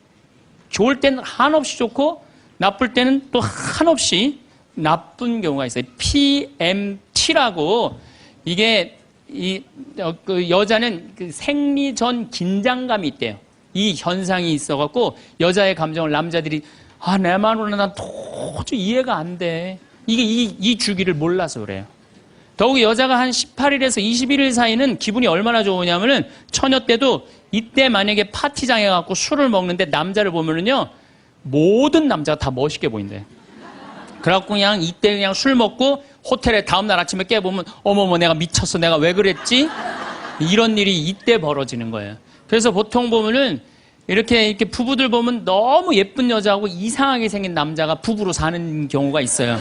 좋을 때는 한없이 좋고 나쁠 때는 또 한없이 나쁜 경우가 있어요. PMT라고 이게 그 여자는 그 생리 전 긴장감이 있대요. 이 현상이 있어갖고 여자의 감정을 남자들이 내 말로는 난 도저히 이해가 안 돼. 이게 이 주기를 몰라서 그래요. 더욱이 여자가 한 18일에서 21일 사이는 기분이 얼마나 좋으냐면은 처녀 때도 이때 만약에 파티장에 가고 술을 먹는데 남자를 보면은요 모든 남자가 다 멋있게 보인대. 그래갖고 그냥 이때 그냥 술 먹고 호텔에 다음날 아침에 깨보면 어머머 내가 미쳤어. 내가 왜 그랬지? 이런 일이 이때 벌어지는 거예요. 그래서 보통 보면은 이렇게 부부들 보면 너무 예쁜 여자하고 이상하게 생긴 남자가 부부로 사는 경우가 있어요.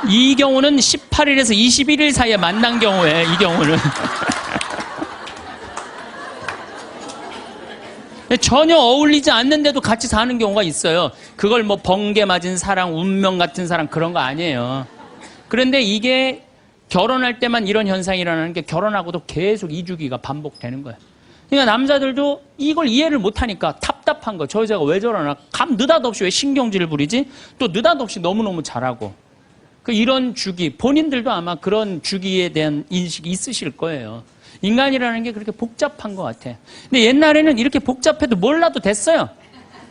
이 경우는 18일에서 21일 사이에 만난 경우에 이 경우는 전혀 어울리지 않는데도 같이 사는 경우가 있어요. 그걸 뭐 번개 맞은 사랑, 운명 같은 사랑 그런 거 아니에요. 그런데 이게 결혼할 때만 이런 현상이 일어나는 게 결혼하고도 계속 이주기가 반복되는 거예요. 그러니까 남자들도 이걸 이해를 못하니까 답답한 거. 저 여자가 왜 저러나. 느닷없이 왜 신경질을 부리지? 또 느닷없이 너무너무 잘하고. 이런 주기, 본인들도 아마 그런 주기에 대한 인식이 있으실 거예요. 인간이라는 게 그렇게 복잡한 것 같아. 근데 옛날에는 이렇게 복잡해도 몰라도 됐어요.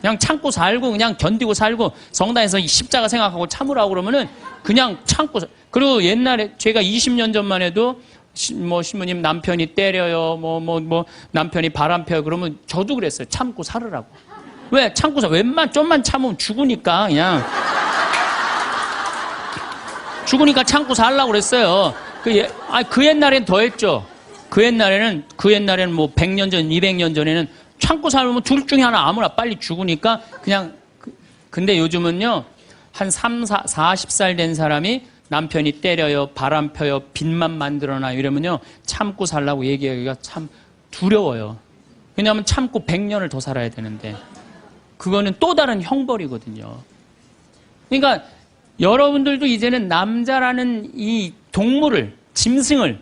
그냥 참고 살고 그냥 견디고 살고 성당에서 십자가 생각하고 참으라고 그러면은 그냥 참고 그리고 옛날에 제가 20년 전만 해도 뭐 신부님 남편이 때려요 뭐 남편이 바람 펴요 그러면 저도 그랬어요. 참고 살으라고. 왜? 참고 살 좀만 참으면 죽으니까 그냥 죽으니까 참고 살라고 그랬어요. 그 옛날엔 더 했죠. 그 옛날에는 뭐 100년 전, 200년 전에는 참고 살면 둘 중에 하나 아무나 빨리 죽으니까 그냥 근데 요즘은요. 한 40살 된 사람이 남편이 때려요, 바람 펴요, 빚만 만들어놔요 이러면요. 참고 살라고 얘기하기가 참 두려워요. 왜냐하면 참고 100년을 더 살아야 되는데 그거는 또 다른 형벌이거든요. 그러니까 여러분들도 이제는 남자라는 이 동물을, 짐승을,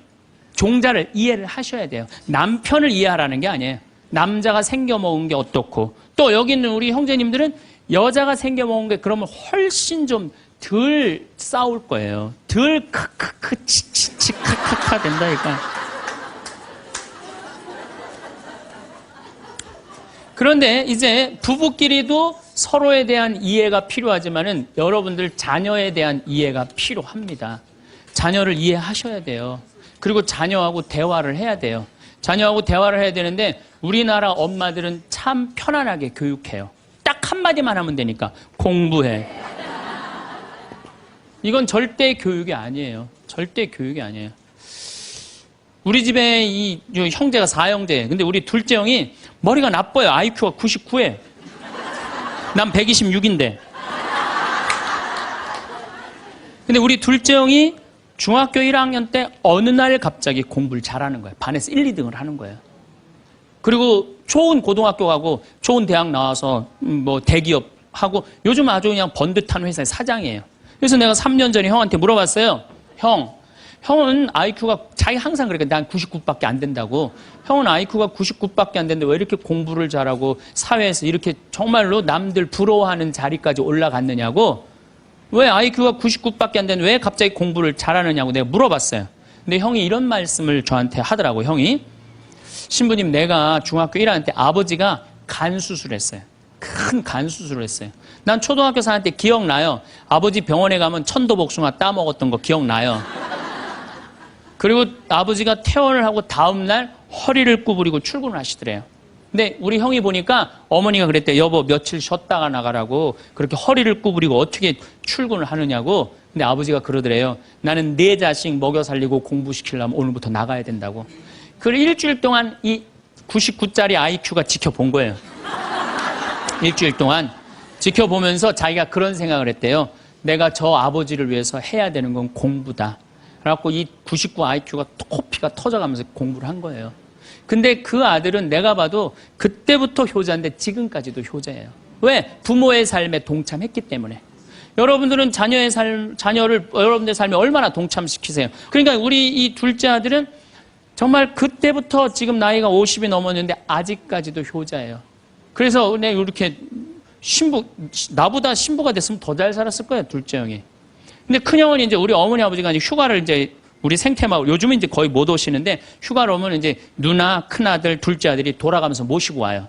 종자를 이해를 하셔야 돼요. 남편을 이해하라는 게 아니에요. 남자가 생겨먹은 게 어떻고 또 여기 있는 우리 형제님들은 여자가 생겨먹은 게 그러면 훨씬 좀 덜 싸울 거예요. 덜 크크크 치치치 카카카 된다니까. 그런데 이제 부부끼리도 서로에 대한 이해가 필요하지만은 여러분들 자녀에 대한 이해가 필요합니다. 자녀를 이해하셔야 돼요. 그리고 자녀하고 대화를 해야 돼요. 자녀하고 대화를 해야 되는데 우리나라 엄마들은 참 편안하게 교육해요. 딱 한마디만 하면 되니까 공부해. 이건 절대 교육이 아니에요. 절대 교육이 아니에요. 우리 집에 이 형제가 4형제. 근데 우리 둘째 형이 머리가 나빠요. IQ가 99에. 난 126인데. 근데 우리 둘째 형이 중학교 1학년 때 어느 날 갑자기 공부를 잘하는 거예요. 반에서 1, 2등을 하는 거예요. 그리고 좋은 고등학교 가고 좋은 대학 나와서 뭐 대기업 하고 요즘 아주 그냥 번듯한 회사의 사장이에요. 그래서 내가 3년 전에 형한테 물어봤어요. 형은 IQ가 자기 항상 그러니까 난 99밖에 안 된다고. 형은 IQ가 99밖에 안 되는데 왜 이렇게 공부를 잘하고 사회에서 이렇게 정말로 남들 부러워하는 자리까지 올라갔느냐고. 왜 IQ가 99밖에 안 되는데 왜 갑자기 공부를 잘하느냐고 내가 물어봤어요. 근데 형이 이런 말씀을 저한테 하더라고. 형이 신부님 내가 중학교 1학년 때 아버지가 간 수술했어요. 큰 간 수술을 했어요. 난 초등학교 4학년 때 기억나요. 아버지 병원에 가면 천도복숭아 따먹었던 거 기억나요. 그리고 아버지가 퇴원을 하고 다음날 허리를 구부리고 출근을 하시더래요. 근데 우리 형이 보니까 어머니가 그랬대요. 여보 며칠 쉬었다가 나가라고. 그렇게 허리를 구부리고 어떻게 출근을 하느냐고. 근데 아버지가 그러더래요. 나는 내 자식 먹여 살리고 공부시키려면 오늘부터 나가야 된다고. 그래 일주일 동안 이 99짜리 IQ가 지켜본 거예요. 일주일 동안 지켜보면서 자기가 그런 생각을 했대요. 내가 저 아버지를 위해서 해야 되는 건 공부다. 그래갖고 이 99 IQ가 코피가 터져가면서 공부를 한 거예요. 근데 그 아들은 내가 봐도 그때부터 효자인데 지금까지도 효자예요. 왜? 부모의 삶에 동참했기 때문에. 여러분들은 자녀를 여러분들의 삶에 얼마나 동참시키세요? 그러니까 우리 이 둘째 아들은 정말 그때부터 지금 나이가 50이 넘었는데 아직까지도 효자예요. 그래서 내가 이렇게 나보다 신부가 됐으면 더 잘 살았을 거예요, 둘째 형이. 근데 큰 형은 이제 우리 어머니 아버지가 이제 휴가를 이제 우리 생태마을, 요즘은 이제 거의 못 오시는데 휴가를 오면 이제 누나, 큰아들, 둘째 아들이 돌아가면서 모시고 와요.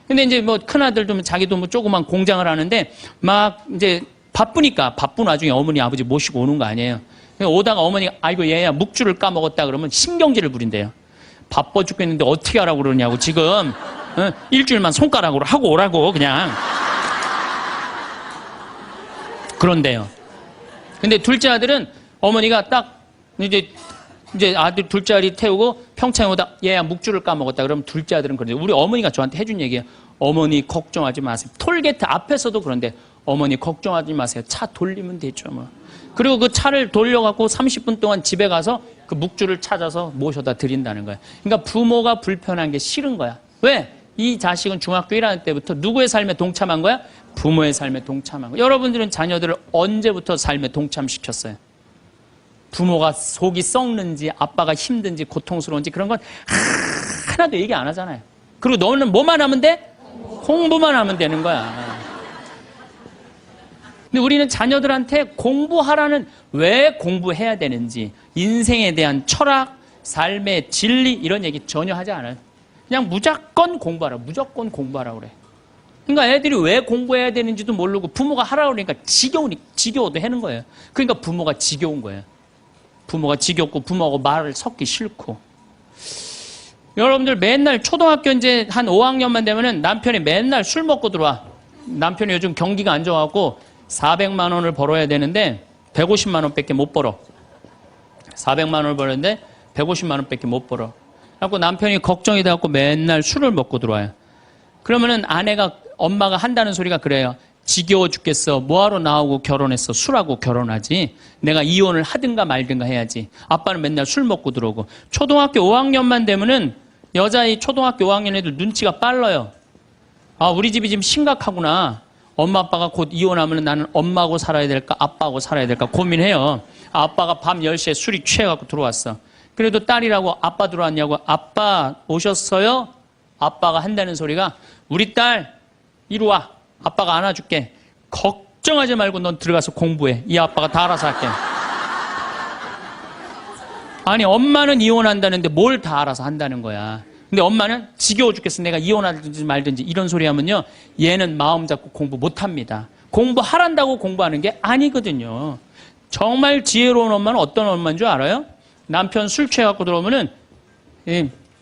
근데 이제 뭐 큰아들도 자기도 뭐 조그만 공장을 하는데 막 이제 바쁘니까 바쁜 와중에 어머니, 아버지 모시고 오는 거 아니에요. 오다가 어머니가 아이고 얘야 묵주를 까먹었다 그러면 신경질을 부린대요. 바빠 죽겠는데 어떻게 하라고 그러냐고 지금 일주일만 손가락으로 하고 오라고 그냥. 그런데요. 근데 둘째 아들은 어머니가 딱 이제 아들 둘째 아들이 태우고 평창에 오다 얘야 묵주를 까먹었다. 그러면 둘째 아들은 그런데 우리 어머니가 저한테 해준 얘기예요. 어머니 걱정하지 마세요. 톨게이트 앞에서도 그런데 어머니 걱정하지 마세요. 차 돌리면 되죠 뭐. 그리고 그 차를 돌려갖고 30분 동안 집에 가서 그 묵주를 찾아서 모셔다 드린다는 거예요. 그러니까 부모가 불편한 게 싫은 거야. 왜? 이 자식은 중학교 1학년 때부터 누구의 삶에 동참한 거야? 부모의 삶에 동참한 거야. 여러분들은 자녀들을 언제부터 삶에 동참시켰어요? 부모가 속이 썩는지 아빠가 힘든지 고통스러운지 그런 건 하나도 얘기 안 하잖아요. 그리고 너는 뭐만 하면 돼? 공부만 하면 되는 거야. 근데 우리는 자녀들한테 공부하라는 왜 공부해야 되는지 인생에 대한 철학, 삶의 진리 이런 얘기 전혀 하지 않아요. 그냥 무조건 공부하라. 무조건 공부하라 그래. 그러니까 애들이 왜 공부해야 되는지도 모르고 부모가 하라고 그러니까 지겨워도 하는 거예요. 그러니까 부모가 지겨운 거예요. 부모가 지겹고 부모하고 말을 섞기 싫고. 여러분들 맨날 초등학교 이제 한 5학년만 되면은 남편이 맨날 술 먹고 들어와. 남편이 요즘 경기가 안 좋아갖고 400만 원을 벌어야 되는데 150만 원밖에 못 벌어. 400만 원을 벌었는데 150만 원밖에 못 벌어. 그래갖고 남편이 걱정이 돼갖고 맨날 술을 먹고 들어와요. 그러면은 엄마가 한다는 소리가 그래요. 지겨워 죽겠어. 뭐하러 나하고 결혼했어. 술하고 결혼하지. 내가 이혼을 하든가 말든가 해야지. 아빠는 맨날 술 먹고 들어오고. 초등학교 5학년만 되면은 여자의 초등학교 5학년 애들 눈치가 빨라요. 아, 우리 집이 지금 심각하구나. 엄마 아빠가 곧 이혼하면 나는 엄마하고 살아야 될까 아빠하고 살아야 될까 고민해요. 아빠가 밤 10시에 술이 취해갖고 들어왔어. 그래도 딸이라고 아빠 들어왔냐고. 아빠 오셨어요? 아빠가 한다는 소리가 우리 딸 이리 와. 아빠가 안아줄게. 걱정하지 말고 넌 들어가서 공부해. 이 아빠가 다 알아서 할게. 아니 엄마는 이혼한다는데 뭘 다 알아서 한다는 거야. 근데 엄마는 지겨워 죽겠어. 내가 이혼하든지 말든지 이런 소리 하면요. 얘는 마음 잡고 공부 못합니다. 공부하란다고 공부하는 게 아니거든요. 정말 지혜로운 엄마는 어떤 엄마인 줄 알아요? 남편 술 취해갖고 들어오면은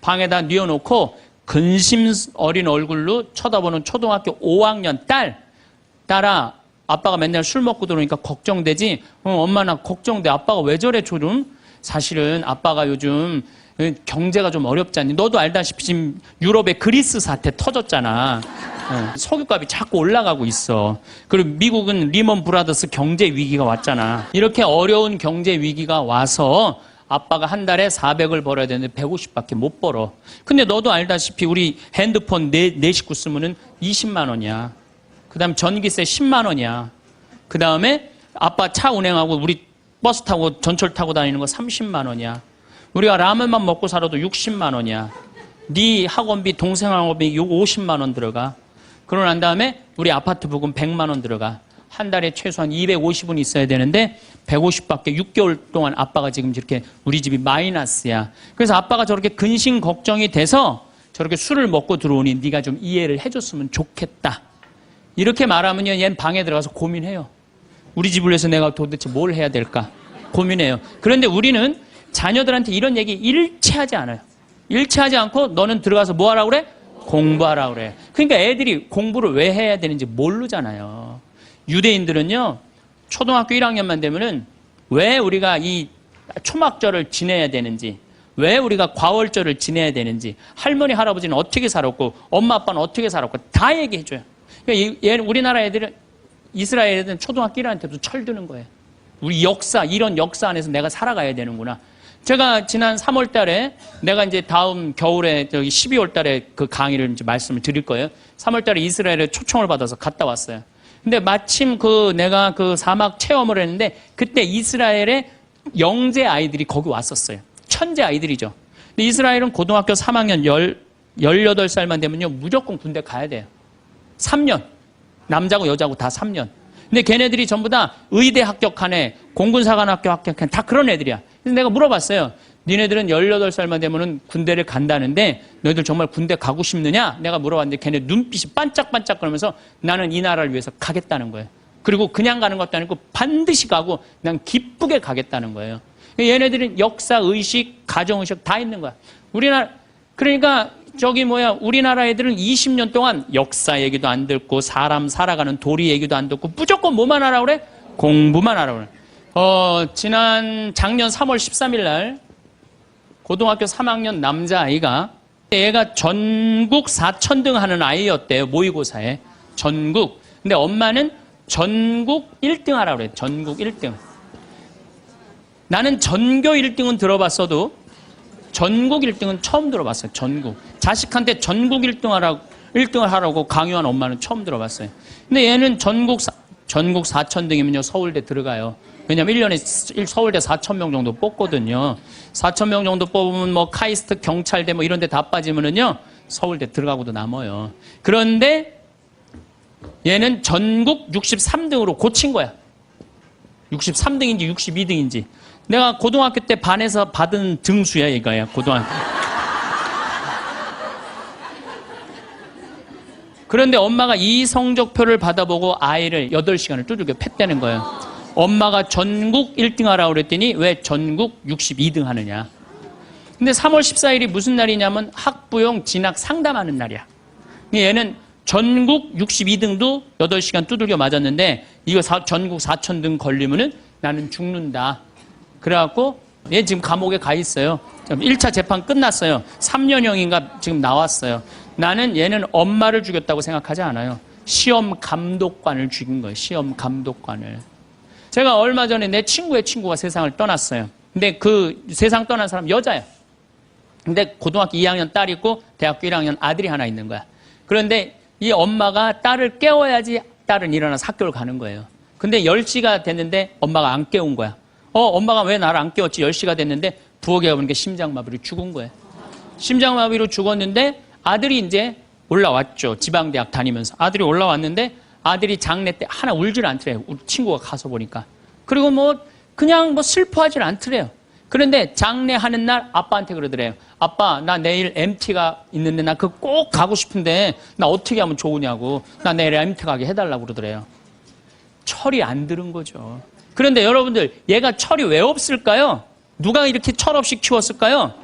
방에다 뉘어놓고 근심 어린 얼굴로 쳐다보는 초등학교 5학년 딸아 아빠가 맨날 술 먹고 들어오니까 걱정되지? 엄마 나 걱정돼. 아빠가 왜 저래 조금? 사실은 아빠가 요즘 경제가 좀 어렵잖니. 너도 알다시피 지금 유럽의 그리스 사태 터졌잖아. 석유값이 자꾸 올라가고 있어. 그리고 미국은 리먼 브라더스 경제 위기가 왔잖아. 이렇게 어려운 경제 위기가 와서 아빠가 한 달에 400을 벌어야 되는데 150밖에 못 벌어. 근데 너도 알다시피 우리 핸드폰 네 식구 쓰면은 20만 원이야. 그 다음에 전기세 10만 원이야. 그 다음에 아빠 차 운행하고 우리 버스 타고 전철 타고 다니는 거 30만 원이야. 우리가 라면만 먹고 살아도 60만 원이야. 네 학원비, 동생 학원비 50만 원 들어가. 그러고 난 다음에 우리 아파트 부금 100만 원 들어가. 한 달에 최소한 250은 있어야 되는데 150밖에 6개월 동안 아빠가 지금 이렇게 우리 집이 마이너스야. 그래서 아빠가 저렇게 근심 걱정이 돼서 저렇게 술을 먹고 들어오니 네가 좀 이해를 해줬으면 좋겠다. 이렇게 말하면요. 얘는 방에 들어가서 고민해요. 우리 집을 위해서 내가 도대체 뭘 해야 될까 고민해요. 그런데 우리는 자녀들한테 이런 얘기 일체하지 않아요. 일체하지 않고 너는 들어가서 뭐 하라고 그래? 공부하라고 그래. 그러니까 애들이 공부를 왜 해야 되는지 모르잖아요. 유대인들은요. 초등학교 1학년만 되면은 왜 우리가 이 초막절을 지내야 되는지, 왜 우리가 과월절을 지내야 되는지, 할머니 할아버지는 어떻게 살았고 엄마 아빠는 어떻게 살았고 다 얘기해 줘요. 그러니까 우리나라 애들은 이스라엘 애들은 초등학교 1학년 때부터 철드는 거예요. 우리 역사, 이런 역사 안에서 내가 살아가야 되는구나. 제가 지난 3월 달에 내가 이제 다음 겨울에 12월 달에 그 강의를 이제 말씀을 드릴 거예요. 3월 달에 이스라엘에 초청을 받아서 갔다 왔어요. 근데 마침 내가 그 사막 체험을 했는데 그때 이스라엘의 영재 아이들이 거기 왔었어요. 천재 아이들이죠. 근데 이스라엘은 고등학교 3학년 18살만 되면요. 무조건 군대 가야 돼요. 3년. 남자고 여자고 다 3년. 근데 걔네들이 전부 다 의대 합격한 공군사관학교 합격한 다 그런 애들이야. 그래서 내가 물어봤어요. 니네들은 18살만 되면은 군대를 간다는데 너희들 정말 군대 가고 싶느냐? 내가 물어봤는데 걔네 눈빛이 반짝반짝 그러면서 나는 이 나라를 위해서 가겠다는 거예요. 그리고 그냥 가는 것도 아니고 반드시 가고 그냥 기쁘게 가겠다는 거예요. 얘네들은 역사의식, 가정의식 다 있는 거야. 그러니까 우리나라 애들은 20년 동안 역사 얘기도 안 듣고 사람 살아가는 도리 얘기도 안 듣고 무조건 뭐만 하라고 그래? 공부만 하라고. 작년 3월 13일 날 고등학교 3학년 남자아이가 얘가 전국 4천등 하는 아이였대요. 모의고사에. 전국. 근데 엄마는 전국 1등 하라고 그래요. 전국 1등. 나는 전교 1등은 들어봤어도 전국 1등은 처음 들어봤어요. 전국. 자식한테 전국 1등을 하라고 강요한 엄마는 처음 들어봤어요. 근데 얘는 전국 4천등이면요. 서울대 들어가요. 왜냐면 1년에 서울대 4,000명 정도 뽑거든요. 4,000명 정도 뽑으면 뭐 카이스트, 경찰대 뭐 이런 데 다 빠지면은요. 서울대 들어가고도 남아요. 그런데 얘는 전국 63등으로 고친 거야. 63등인지 62등인지. 내가 고등학교 때 반에서 받은 등수야, 이거야, 고등학교. 그런데 엄마가 이 성적표를 받아보고 아이를 8시간을 두들겨 팼다는 거예요. 엄마가 전국 1등 하라고 그랬더니 왜 전국 62등 하느냐. 근데 3월 14일이 무슨 날이냐면 학부용 진학 상담하는 날이야. 얘는 전국 62등도 8시간 두들겨 맞았는데 이거 전국 4,000등 걸리면은 나는 죽는다. 그래갖고 얘 지금 감옥에 가 있어요. 1차 재판 끝났어요. 3년형인가 지금 나왔어요. 나는 얘는 엄마를 죽였다고 생각하지 않아요. 시험 감독관을 죽인 거예요. 시험 감독관을. 제가 얼마 전에 내 친구의 친구가 세상을 떠났어요. 근데 그 세상 떠난 사람 여자야. 근데 고등학교 2학년 딸이 있고 대학교 1학년 아들이 하나 있는 거야. 그런데 이 엄마가 딸을 깨워야지 딸은 일어나서 학교를 가는 거예요. 근데 10시가 됐는데 엄마가 안 깨운 거야. 엄마가 왜 나를 안 깨웠지? 10시가 됐는데 부엌에 가보니까 심장마비로 죽은 거예요. 심장마비로 죽었는데 아들이 이제 올라왔죠. 지방대학 다니면서. 아들이 올라왔는데 아들이 장례 때 하나 울질 않더래요. 우리 친구가 가서 보니까. 그리고 그냥 슬퍼하질 않더래요. 그런데 장례하는 날 아빠한테 그러더래요. 아빠, 나 내일 MT가 있는데 나 그거 꼭 가고 싶은데 나 어떻게 하면 좋으냐고. 나 내일 MT 가게 해달라고 그러더래요. 철이 안 들은 거죠. 그런데 여러분들, 얘가 철이 왜 없을까요? 누가 이렇게 철없이 키웠을까요?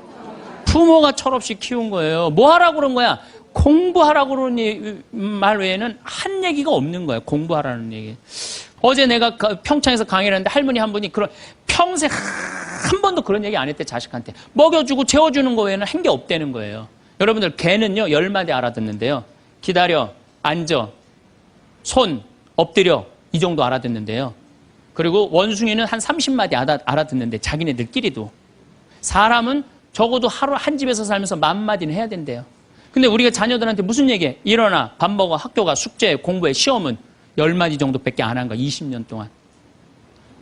부모가 철없이 키운 거예요. 뭐 하라고 그런 거야? 공부하라고 그러는 말 외에는 한 얘기가 없는 거예요. 공부하라는 얘기. 어제 내가 평창에서 강의를 했는데 할머니 한 분이 평생 한 번도 그런 얘기 안 했대, 자식한테. 먹여주고 재워주는 거 외에는 한 게 없다는 거예요. 여러분들, 개는요, 10마디 알아듣는데요. 기다려, 앉아, 손, 엎드려, 이 정도 알아듣는데요. 그리고 원숭이는 한 30마디 알아듣는데, 자기네들끼리도. 사람은 적어도 하루 한 집에서 살면서 10,000마디는 해야 된대요. 근데 우리가 자녀들한테 무슨 얘기해? 일어나, 밥 먹어, 학교 가, 숙제, 공부해, 시험은 10마디 정도밖에 안 한 거야, 20년 동안.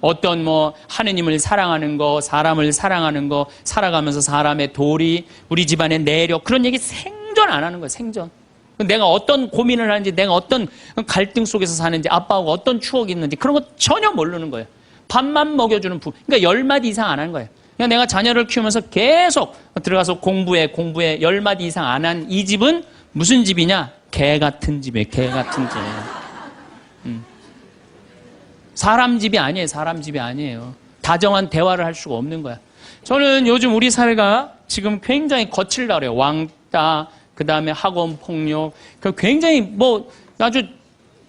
어떤 하느님을 사랑하는 거, 사람을 사랑하는 거, 살아가면서 사람의 도리, 우리 집안의 내력, 그런 얘기 생전 안 하는 거예요, 생전. 내가 어떤 고민을 하는지, 내가 어떤 갈등 속에서 사는지, 아빠하고 어떤 추억이 있는지, 그런 거 전혀 모르는 거예요. 밥만 먹여주는 그러니까 10마디 이상 안 한 거예요. 그냥 내가 자녀를 키우면서 계속 들어가서 공부해 10마디 이상 안 한 이 집은 무슨 집이냐? 개 같은 집이에요, 개 같은 집. 사람 집이 아니에요. 사람 집이 아니에요. 다정한 대화를 할 수가 없는 거야. 저는 요즘 우리 사회가 지금 굉장히 거칠다 그래요. 왕따, 그 다음에 학원 폭력, 굉장히 아주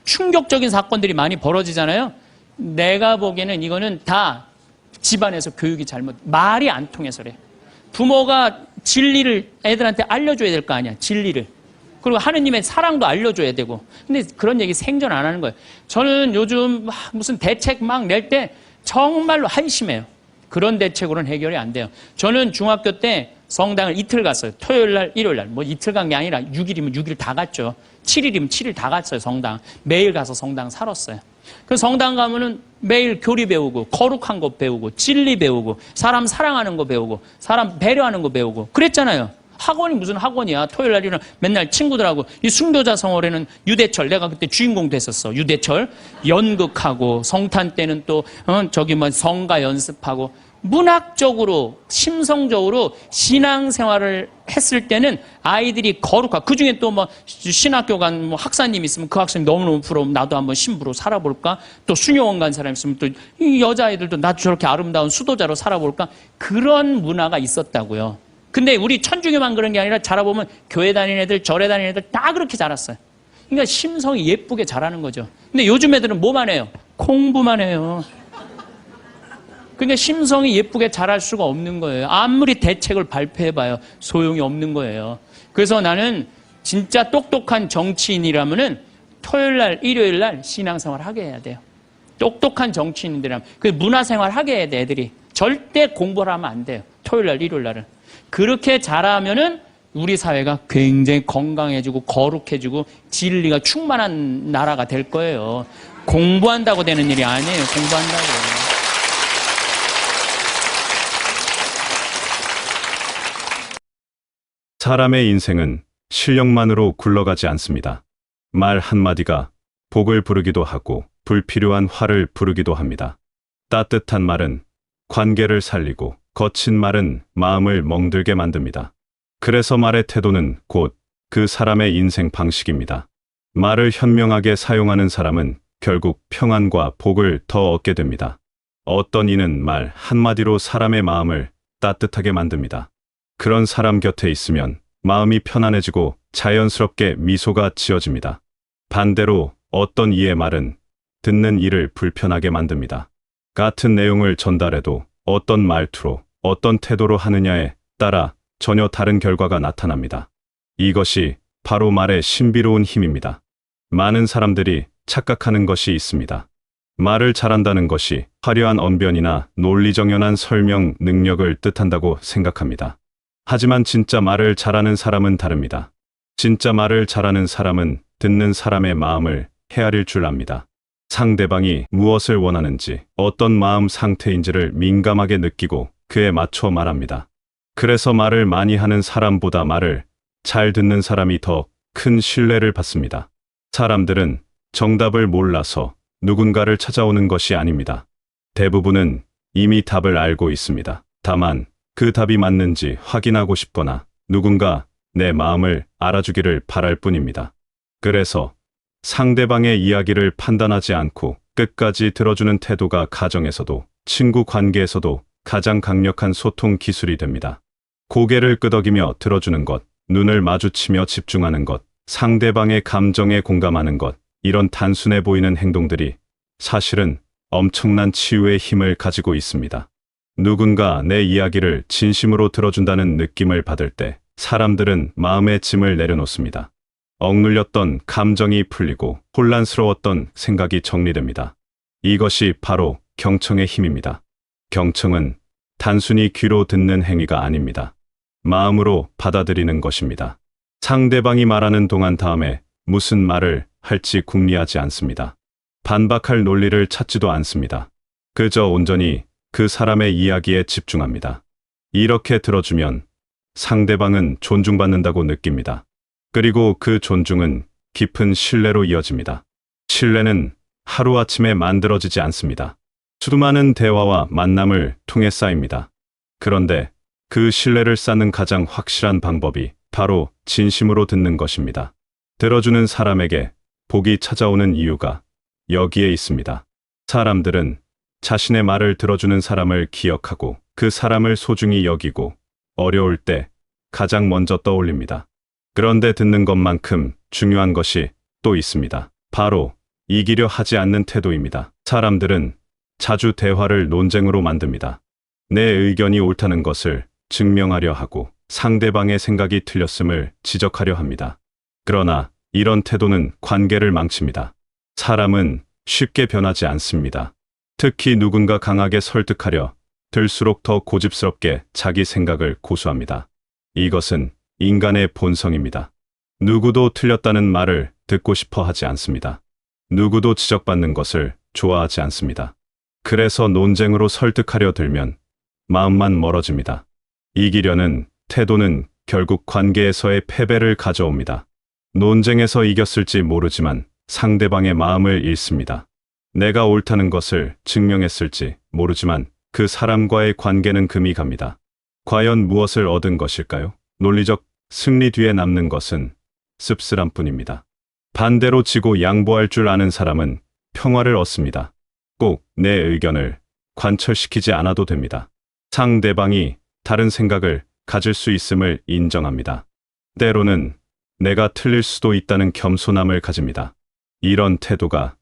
충격적인 사건들이 많이 벌어지잖아요. 내가 보기에는 이거는 다 집안에서 교육이 말이 안 통해서 그래. 부모가 진리를 애들한테 알려줘야 될 거 아니야. 진리를. 그리고 하느님의 사랑도 알려줘야 되고. 근데 그런 얘기 생전 안 하는 거예요. 저는 요즘 무슨 대책 막 낼 때 정말로 한심해요. 그런 대책으로는 해결이 안 돼요. 저는 중학교 때 성당을 이틀 갔어요. 토요일 날, 일요일 날. 이틀 간 게 아니라 6일이면 6일 다 갔죠. 7일이면 7일 다 갔어요, 성당. 매일 가서 성당 살았어요. 그 성당 가면은 매일 교리 배우고, 거룩한 거 배우고, 진리 배우고, 사람 사랑하는 거 배우고, 사람 배려하는 거 배우고. 그랬잖아요. 학원이 무슨 학원이야. 토요일 날이는 맨날 친구들하고 이 순교자 성월에는 유대철, 내가 그때 주인공 됐었어. 유대철 연극하고, 성탄 때는 또 성가 연습하고, 문학적으로 심성적으로 신앙생활을 했을 때는 아이들이 거룩하고, 그중에 또 신학교 간 학사님 있으면 그 학생이 너무너무 부러우면 나도 한번 신부로 살아볼까? 또 수녀원 간 사람 있으면 또 이 여자아이들도 나도 저렇게 아름다운 수도자로 살아볼까? 그런 문화가 있었다고요. 근데 우리 천주교만 그런 게 아니라 자라보면 교회 다니는 애들, 절에 다니는 애들 다 그렇게 자랐어요. 그러니까 심성이 예쁘게 자라는 거죠. 근데 요즘 애들은 뭐만 해요? 공부만 해요. 그러니까 심성이 예쁘게 자랄 수가 없는 거예요. 아무리 대책을 발표해봐요. 소용이 없는 거예요. 그래서 나는 진짜 똑똑한 정치인이라면은 토요일 날, 일요일 날 신앙생활 하게 해야 돼요. 똑똑한 정치인들이라면. 그 문화생활 하게 해야 돼, 애들이. 절대 공부를 하면 안 돼요. 토요일 날, 일요일 날은. 그렇게 잘하면은 우리 사회가 굉장히 건강해지고 거룩해지고 진리가 충만한 나라가 될 거예요. 공부한다고 되는 일이 아니에요. 공부한다고. 사람의 인생은 실력만으로 굴러가지 않습니다. 말 한마디가 복을 부르기도 하고 불필요한 화를 부르기도 합니다. 따뜻한 말은 관계를 살리고 거친 말은 마음을 멍들게 만듭니다. 그래서 말의 태도는 곧 그 사람의 인생 방식입니다. 말을 현명하게 사용하는 사람은 결국 평안과 복을 더 얻게 됩니다. 어떤 이는 말 한마디로 사람의 마음을 따뜻하게 만듭니다. 그런 사람 곁에 있으면 마음이 편안해지고 자연스럽게 미소가 지어집니다. 반대로 어떤 이의 말은 듣는 이를 불편하게 만듭니다. 같은 내용을 전달해도 어떤 말투로, 어떤 태도로 하느냐에 따라 전혀 다른 결과가 나타납니다. 이것이 바로 말의 신비로운 힘입니다. 많은 사람들이 착각하는 것이 있습니다. 말을 잘한다는 것이 화려한 언변이나 논리정연한 설명 능력을 뜻한다고 생각합니다. 하지만 진짜 말을 잘하는 사람은 다릅니다. 진짜 말을 잘하는 사람은 듣는 사람의 마음을 헤아릴 줄 압니다. 상대방이 무엇을 원하는지, 어떤 마음 상태인지를 민감하게 느끼고 그에 맞춰 말합니다. 그래서 말을 많이 하는 사람보다 말을 잘 듣는 사람이 더 큰 신뢰를 받습니다. 사람들은 정답을 몰라서 누군가를 찾아오는 것이 아닙니다. 대부분은 이미 답을 알고 있습니다. 다만 그 답이 맞는지 확인하고 싶거나 누군가 내 마음을 알아주기를 바랄 뿐입니다. 그래서 상대방의 이야기를 판단하지 않고 끝까지 들어주는 태도가 가정에서도 친구 관계에서도 가장 강력한 소통 기술이 됩니다. 고개를 끄덕이며 들어주는 것, 눈을 마주치며 집중하는 것, 상대방의 감정에 공감하는 것, 이런 단순해 보이는 행동들이 사실은 엄청난 치유의 힘을 가지고 있습니다. 누군가 내 이야기를 진심으로 들어준다는 느낌을 받을 때 사람들은 마음의 짐을 내려놓습니다. 억눌렸던 감정이 풀리고 혼란스러웠던 생각이 정리됩니다. 이것이 바로 경청의 힘입니다. 경청은 단순히 귀로 듣는 행위가 아닙니다. 마음으로 받아들이는 것입니다. 상대방이 말하는 동안 다음에 무슨 말을 할지 궁리하지 않습니다. 반박할 논리를 찾지도 않습니다. 그저 온전히 그 사람의 이야기에 집중합니다. 이렇게 들어주면 상대방은 존중받는다고 느낍니다. 그리고 그 존중은 깊은 신뢰로 이어집니다. 신뢰는 하루아침에 만들어지지 않습니다. 수많은 대화와 만남을 통해 쌓입니다. 그런데 그 신뢰를 쌓는 가장 확실한 방법이 바로 진심으로 듣는 것입니다. 들어주는 사람에게 복이 찾아오는 이유가 여기에 있습니다. 사람들은 자신의 말을 들어주는 사람을 기억하고 그 사람을 소중히 여기고 어려울 때 가장 먼저 떠올립니다. 그런데 듣는 것만큼 중요한 것이 또 있습니다. 바로 이기려 하지 않는 태도입니다. 사람들은 자주 대화를 논쟁으로 만듭니다. 내 의견이 옳다는 것을 증명하려 하고 상대방의 생각이 틀렸음을 지적하려 합니다. 그러나 이런 태도는 관계를 망칩니다. 사람은 쉽게 변하지 않습니다. 특히 누군가 강하게 설득하려 들수록 더 고집스럽게 자기 생각을 고수합니다. 이것은 인간의 본성입니다. 누구도 틀렸다는 말을 듣고 싶어 하지 않습니다. 누구도 지적받는 것을 좋아하지 않습니다. 그래서 논쟁으로 설득하려 들면 마음만 멀어집니다. 이기려는 태도는 결국 관계에서의 패배를 가져옵니다. 논쟁에서 이겼을지 모르지만 상대방의 마음을 잃습니다. 내가 옳다는 것을 증명했을지 모르지만 그 사람과의 관계는 금이 갑니다. 과연 무엇을 얻은 것일까요? 논리적 승리 뒤에 남는 것은 씁쓸함 뿐입니다. 반대로 지고 양보할 줄 아는 사람은 평화를 얻습니다. 꼭 내 의견을 관철시키지 않아도 됩니다. 상대방이 다른 생각을 가질 수 있음을 인정합니다. 때로는 내가 틀릴 수도 있다는 겸손함을 가집니다. 이런 태도가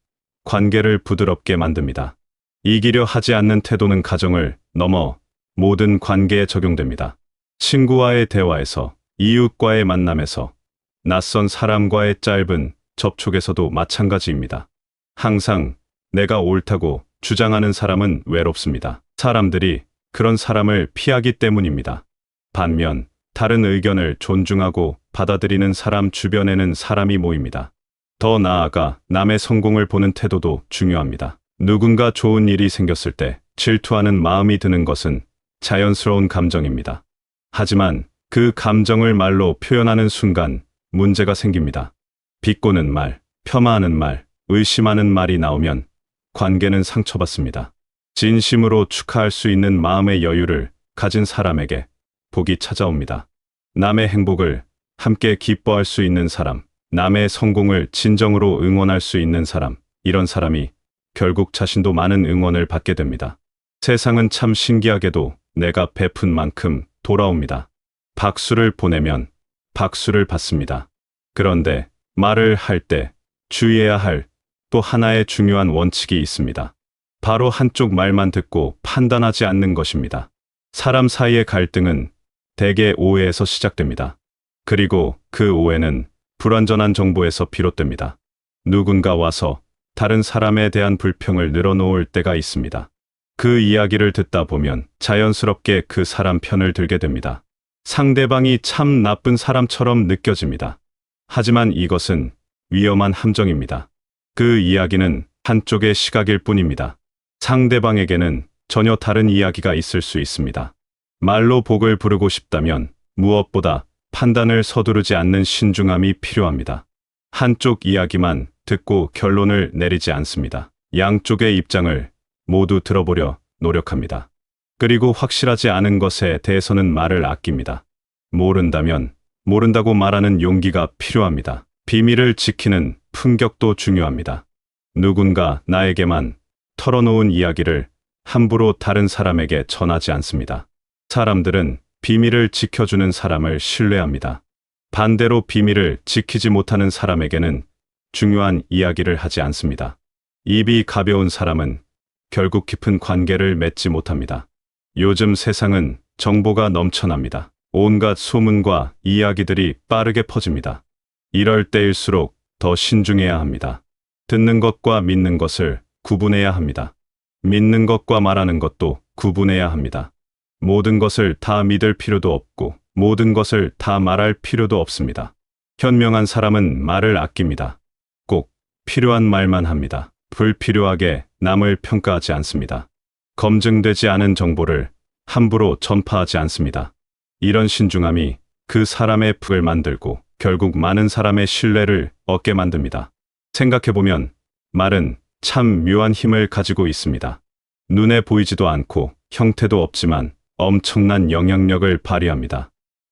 관계를 부드럽게 만듭니다. 이기려 하지 않는 태도는 가정을 넘어 모든 관계에 적용됩니다. 친구와의 대화에서, 이웃과의 만남에서, 낯선 사람과의 짧은 접촉에서도 마찬가지입니다. 항상 내가 옳다고 주장하는 사람은 외롭습니다. 사람들이 그런 사람을 피하기 때문입니다. 반면 다른 의견을 존중하고 받아들이는 사람 주변에는 사람이 모입니다. 더 나아가 남의 성공을 보는 태도도 중요합니다. 누군가 좋은 일이 생겼을 때 질투하는 마음이 드는 것은 자연스러운 감정입니다. 하지만 그 감정을 말로 표현하는 순간 문제가 생깁니다. 비꼬는 말, 폄하하는 말, 의심하는 말이 나오면 관계는 상처받습니다. 진심으로 축하할 수 있는 마음의 여유를 가진 사람에게 복이 찾아옵니다. 남의 행복을 함께 기뻐할 수 있는 사람, 남의 성공을 진정으로 응원할 수 있는 사람, 이런 사람이 결국 자신도 많은 응원을 받게 됩니다. 세상은 참 신기하게도 내가 베푼 만큼 돌아옵니다. 박수를 보내면 박수를 받습니다. 그런데 말을 할 때 주의해야 할 또 하나의 중요한 원칙이 있습니다. 바로 한쪽 말만 듣고 판단하지 않는 것입니다. 사람 사이의 갈등은 대개 오해에서 시작됩니다. 그리고 그 오해는 불완전한 정보에서 비롯됩니다. 누군가 와서 다른 사람에 대한 불평을 늘어놓을 때가 있습니다. 그 이야기를 듣다 보면 자연스럽게 그 사람 편을 들게 됩니다. 상대방이 참 나쁜 사람처럼 느껴집니다. 하지만 이것은 위험한 함정입니다. 그 이야기는 한쪽의 시각일 뿐입니다. 상대방에게는 전혀 다른 이야기가 있을 수 있습니다. 말로 복을 부르고 싶다면 무엇보다 판단을 서두르지 않는 신중함이 필요합니다. 한쪽 이야기만 듣고 결론을 내리지 않습니다. 양쪽의 입장을 모두 들어보려 노력합니다. 그리고 확실하지 않은 것에 대해서는 말을 아낍니다. 모른다면 모른다고 말하는 용기가 필요합니다. 비밀을 지키는 품격도 중요합니다. 누군가 나에게만 털어놓은 이야기를 함부로 다른 사람에게 전하지 않습니다. 사람들은 비밀을 지켜주는 사람을 신뢰합니다. 반대로 비밀을 지키지 못하는 사람에게는 중요한 이야기를 하지 않습니다. 입이 가벼운 사람은 결국 깊은 관계를 맺지 못합니다. 요즘 세상은 정보가 넘쳐납니다. 온갖 소문과 이야기들이 빠르게 퍼집니다. 이럴 때일수록 더 신중해야 합니다. 듣는 것과 믿는 것을 구분해야 합니다. 믿는 것과 말하는 것도 구분해야 합니다. 모든 것을 다 믿을 필요도 없고 모든 것을 다 말할 필요도 없습니다. 현명한 사람은 말을 아낍니다. 꼭 필요한 말만 합니다. 불필요하게 남을 평가하지 않습니다. 검증되지 않은 정보를 함부로 전파하지 않습니다. 이런 신중함이 그 사람의 덕을 만들고 결국 많은 사람의 신뢰를 얻게 만듭니다. 생각해보면 말은 참 묘한 힘을 가지고 있습니다. 눈에 보이지도 않고 형태도 없지만 엄청난 영향력을 발휘합니다.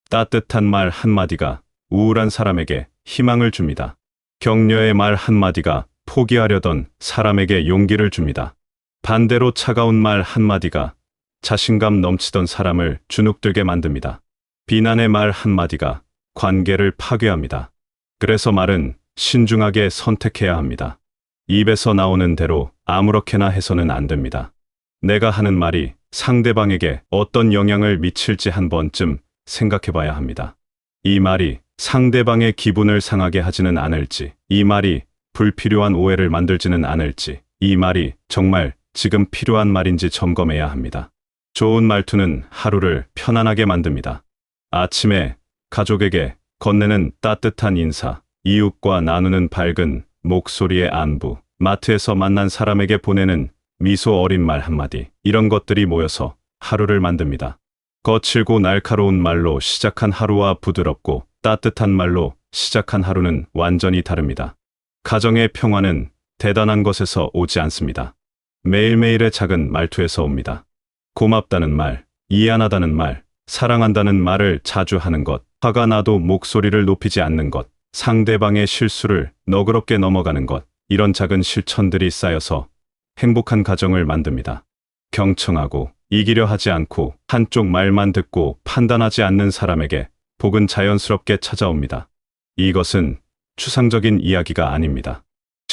따뜻한 말 한마디가 우울한 사람에게 희망을 줍니다. 격려의 말 한마디가 포기하려던 사람에게 용기를 줍니다. 반대로 차가운 말 한마디가 자신감 넘치던 사람을 주눅들게 만듭니다. 비난의 말 한마디가 관계를 파괴합니다. 그래서 말은 신중하게 선택해야 합니다. 입에서 나오는 대로 아무렇게나 해서는 안 됩니다. 내가 하는 말이 상대방에게 어떤 영향을 미칠지 한 번쯤 생각해 봐야 합니다. 이 말이 상대방의 기분을 상하게 하지는 않을지, 이 말이 불필요한 오해를 만들지는 않을지, 이 말이 정말 지금 필요한 말인지 점검해야 합니다. 좋은 말투는 하루를 편안하게 만듭니다. 아침에 가족에게 건네는 따뜻한 인사, 이웃과 나누는 밝은 목소리의 안부, 마트에서 만난 사람에게 보내는 미소 어린 말 한마디, 이런 것들이 모여서 하루를 만듭니다. 거칠고 날카로운 말로 시작한 하루와 부드럽고 따뜻한 말로 시작한 하루는 완전히 다릅니다. 가정의 평화는 대단한 것에서 오지 않습니다. 매일매일의 작은 말투에서 옵니다. 고맙다는 말, 이해하다는 말, 사랑한다는 말을 자주 하는 것, 화가 나도 목소리를 높이지 않는 것, 상대방의 실수를 너그럽게 넘어가는 것, 이런 작은 실천들이 쌓여서 행복한 가정을 만듭니다. 경청하고 이기려 하지 않고 한쪽 말만 듣고 판단하지 않는 사람에게 복은 자연스럽게 찾아옵니다. 이것은 추상적인 이야기가 아닙니다.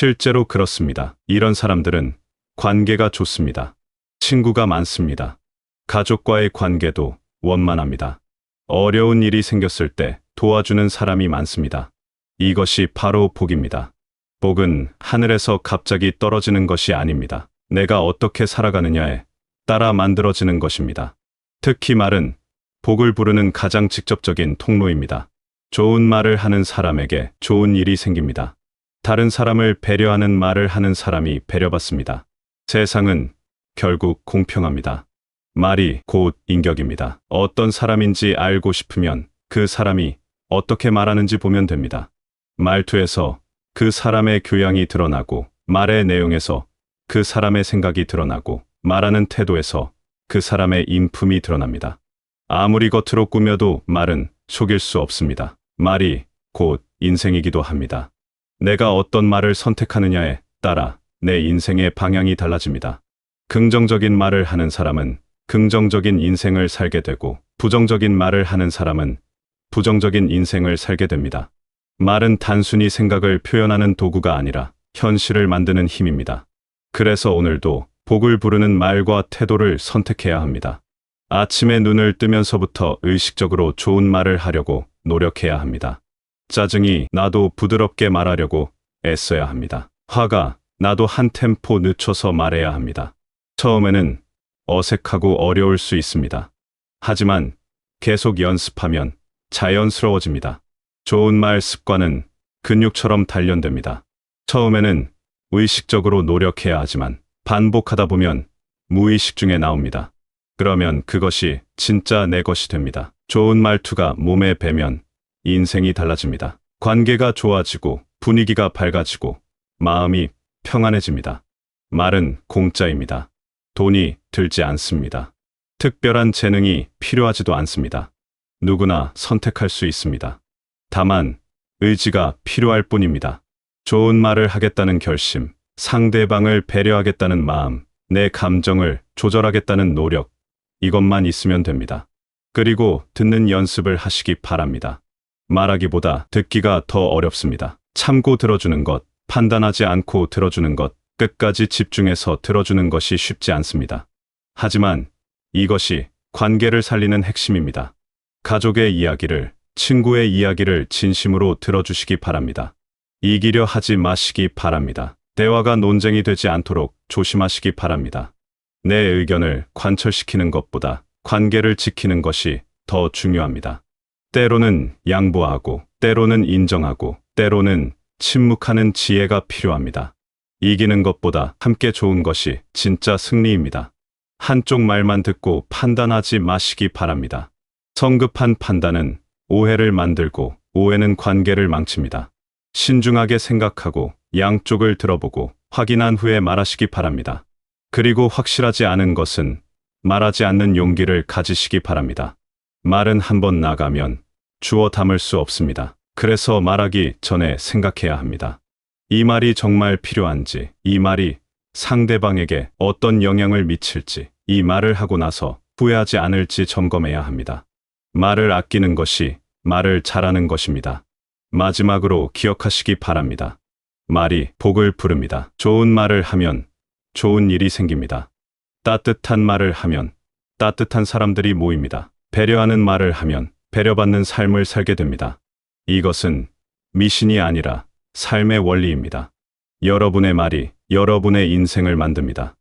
실제로 그렇습니다. 이런 사람들은 관계가 좋습니다. 친구가 많습니다. 가족과의 관계도 원만합니다. 어려운 일이 생겼을 때 도와주는 사람이 많습니다. 이것이 바로 복입니다. 복은 하늘에서 갑자기 떨어지는 것이 아닙니다. 내가 어떻게 살아가느냐에 따라 만들어지는 것입니다. 특히 말은 복을 부르는 가장 직접적인 통로입니다. 좋은 말을 하는 사람에게 좋은 일이 생깁니다. 다른 사람을 배려하는 말을 하는 사람이 배려받습니다. 세상은 결국 공평합니다. 말이 곧 인격입니다. 어떤 사람인지 알고 싶으면 그 사람이 어떻게 말하는지 보면 됩니다. 말투에서 그 사람의 교양이 드러나고, 말의 내용에서 그 사람의 생각이 드러나고, 말하는 태도에서 그 사람의 인품이 드러납니다. 아무리 겉으로 꾸며도 말은 속일 수 없습니다. 말이 곧 인생이기도 합니다. 내가 어떤 말을 선택하느냐에 따라 내 인생의 방향이 달라집니다. 긍정적인 말을 하는 사람은 긍정적인 인생을 살게 되고, 부정적인 말을 하는 사람은 부정적인 인생을 살게 됩니다. 말은 단순히 생각을 표현하는 도구가 아니라 현실을 만드는 힘입니다. 그래서 오늘도 복을 부르는 말과 태도를 선택해야 합니다. 아침에 눈을 뜨면서부터 의식적으로 좋은 말을 하려고 노력해야 합니다. 짜증이 나도 부드럽게 말하려고 애써야 합니다. 화가 나도 한 템포 늦춰서 말해야 합니다. 처음에는 어색하고 어려울 수 있습니다. 하지만 계속 연습하면 자연스러워집니다. 좋은 말 습관은 근육처럼 단련됩니다. 처음에는 의식적으로 노력해야 하지만 반복하다 보면 무의식 중에 나옵니다. 그러면 그것이 진짜 내 것이 됩니다. 좋은 말투가 몸에 배면 인생이 달라집니다. 관계가 좋아지고 분위기가 밝아지고 마음이 평안해집니다. 말은 공짜입니다. 돈이 들지 않습니다. 특별한 재능이 필요하지도 않습니다. 누구나 선택할 수 있습니다. 다만 의지가 필요할 뿐입니다. 좋은 말을 하겠다는 결심, 상대방을 배려하겠다는 마음, 내 감정을 조절하겠다는 노력, 이것만 있으면 됩니다. 그리고 듣는 연습을 하시기 바랍니다. 말하기보다 듣기가 더 어렵습니다. 참고 들어주는 것, 판단하지 않고 들어주는 것, 끝까지 집중해서 들어주는 것이 쉽지 않습니다. 하지만 이것이 관계를 살리는 핵심입니다. 가족의 이야기를, 친구의 이야기를 진심으로 들어주시기 바랍니다. 이기려 하지 마시기 바랍니다. 대화가 논쟁이 되지 않도록 조심하시기 바랍니다. 내 의견을 관철시키는 것보다 관계를 지키는 것이 더 중요합니다. 때로는 양보하고, 때로는 인정하고, 때로는 침묵하는 지혜가 필요합니다. 이기는 것보다 함께 좋은 것이 진짜 승리입니다. 한쪽 말만 듣고 판단하지 마시기 바랍니다. 성급한 판단은 오해를 만들고, 오해는 관계를 망칩니다. 신중하게 생각하고 양쪽을 들어보고 확인한 후에 말하시기 바랍니다. 그리고 확실하지 않은 것은 말하지 않는 용기를 가지시기 바랍니다. 말은 한번 나가면 주워 담을 수 없습니다. 그래서 말하기 전에 생각해야 합니다. 이 말이 정말 필요한지, 이 말이 상대방에게 어떤 영향을 미칠지, 이 말을 하고 나서 후회하지 않을지 점검해야 합니다. 말을 아끼는 것이 말을 잘하는 것입니다. 마지막으로 기억하시기 바랍니다. 말이 복을 부릅니다. 좋은 말을 하면 좋은 일이 생깁니다. 따뜻한 말을 하면 따뜻한 사람들이 모입니다. 배려하는 말을 하면 배려받는 삶을 살게 됩니다. 이것은 미신이 아니라 삶의 원리입니다. 여러분의 말이 여러분의 인생을 만듭니다.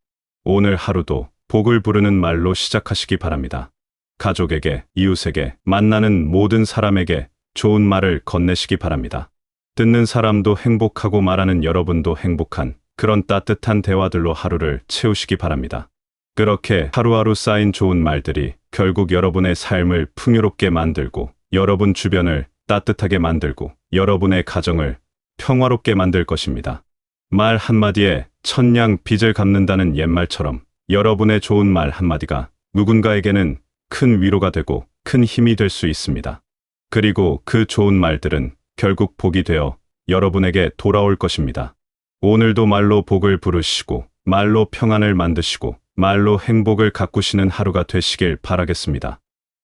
오늘 하루도 복을 부르는 말로 시작하시기 바랍니다. 가족에게, 이웃에게, 만나는 모든 사람에게 좋은 말을 건네시기 바랍니다. 듣는 사람도 행복하고 말하는 여러분도 행복한 그런 따뜻한 대화들로 하루를 채우시기 바랍니다. 그렇게 하루하루 쌓인 좋은 말들이 결국 여러분의 삶을 풍요롭게 만들고, 여러분 주변을 따뜻하게 만들고, 여러분의 가정을 평화롭게 만들 것입니다. 말 한마디에 천냥 빚을 갚는다는 옛말처럼 여러분의 좋은 말 한마디가 누군가에게는 큰 위로가 되고 큰 힘이 될 수 있습니다. 그리고 그 좋은 말들은 결국 복이 되어 여러분에게 돌아올 것입니다. 오늘도 말로 복을 부르시고, 말로 평안을 만드시고, 말로 행복을 가꾸시는 하루가 되시길 바라겠습니다.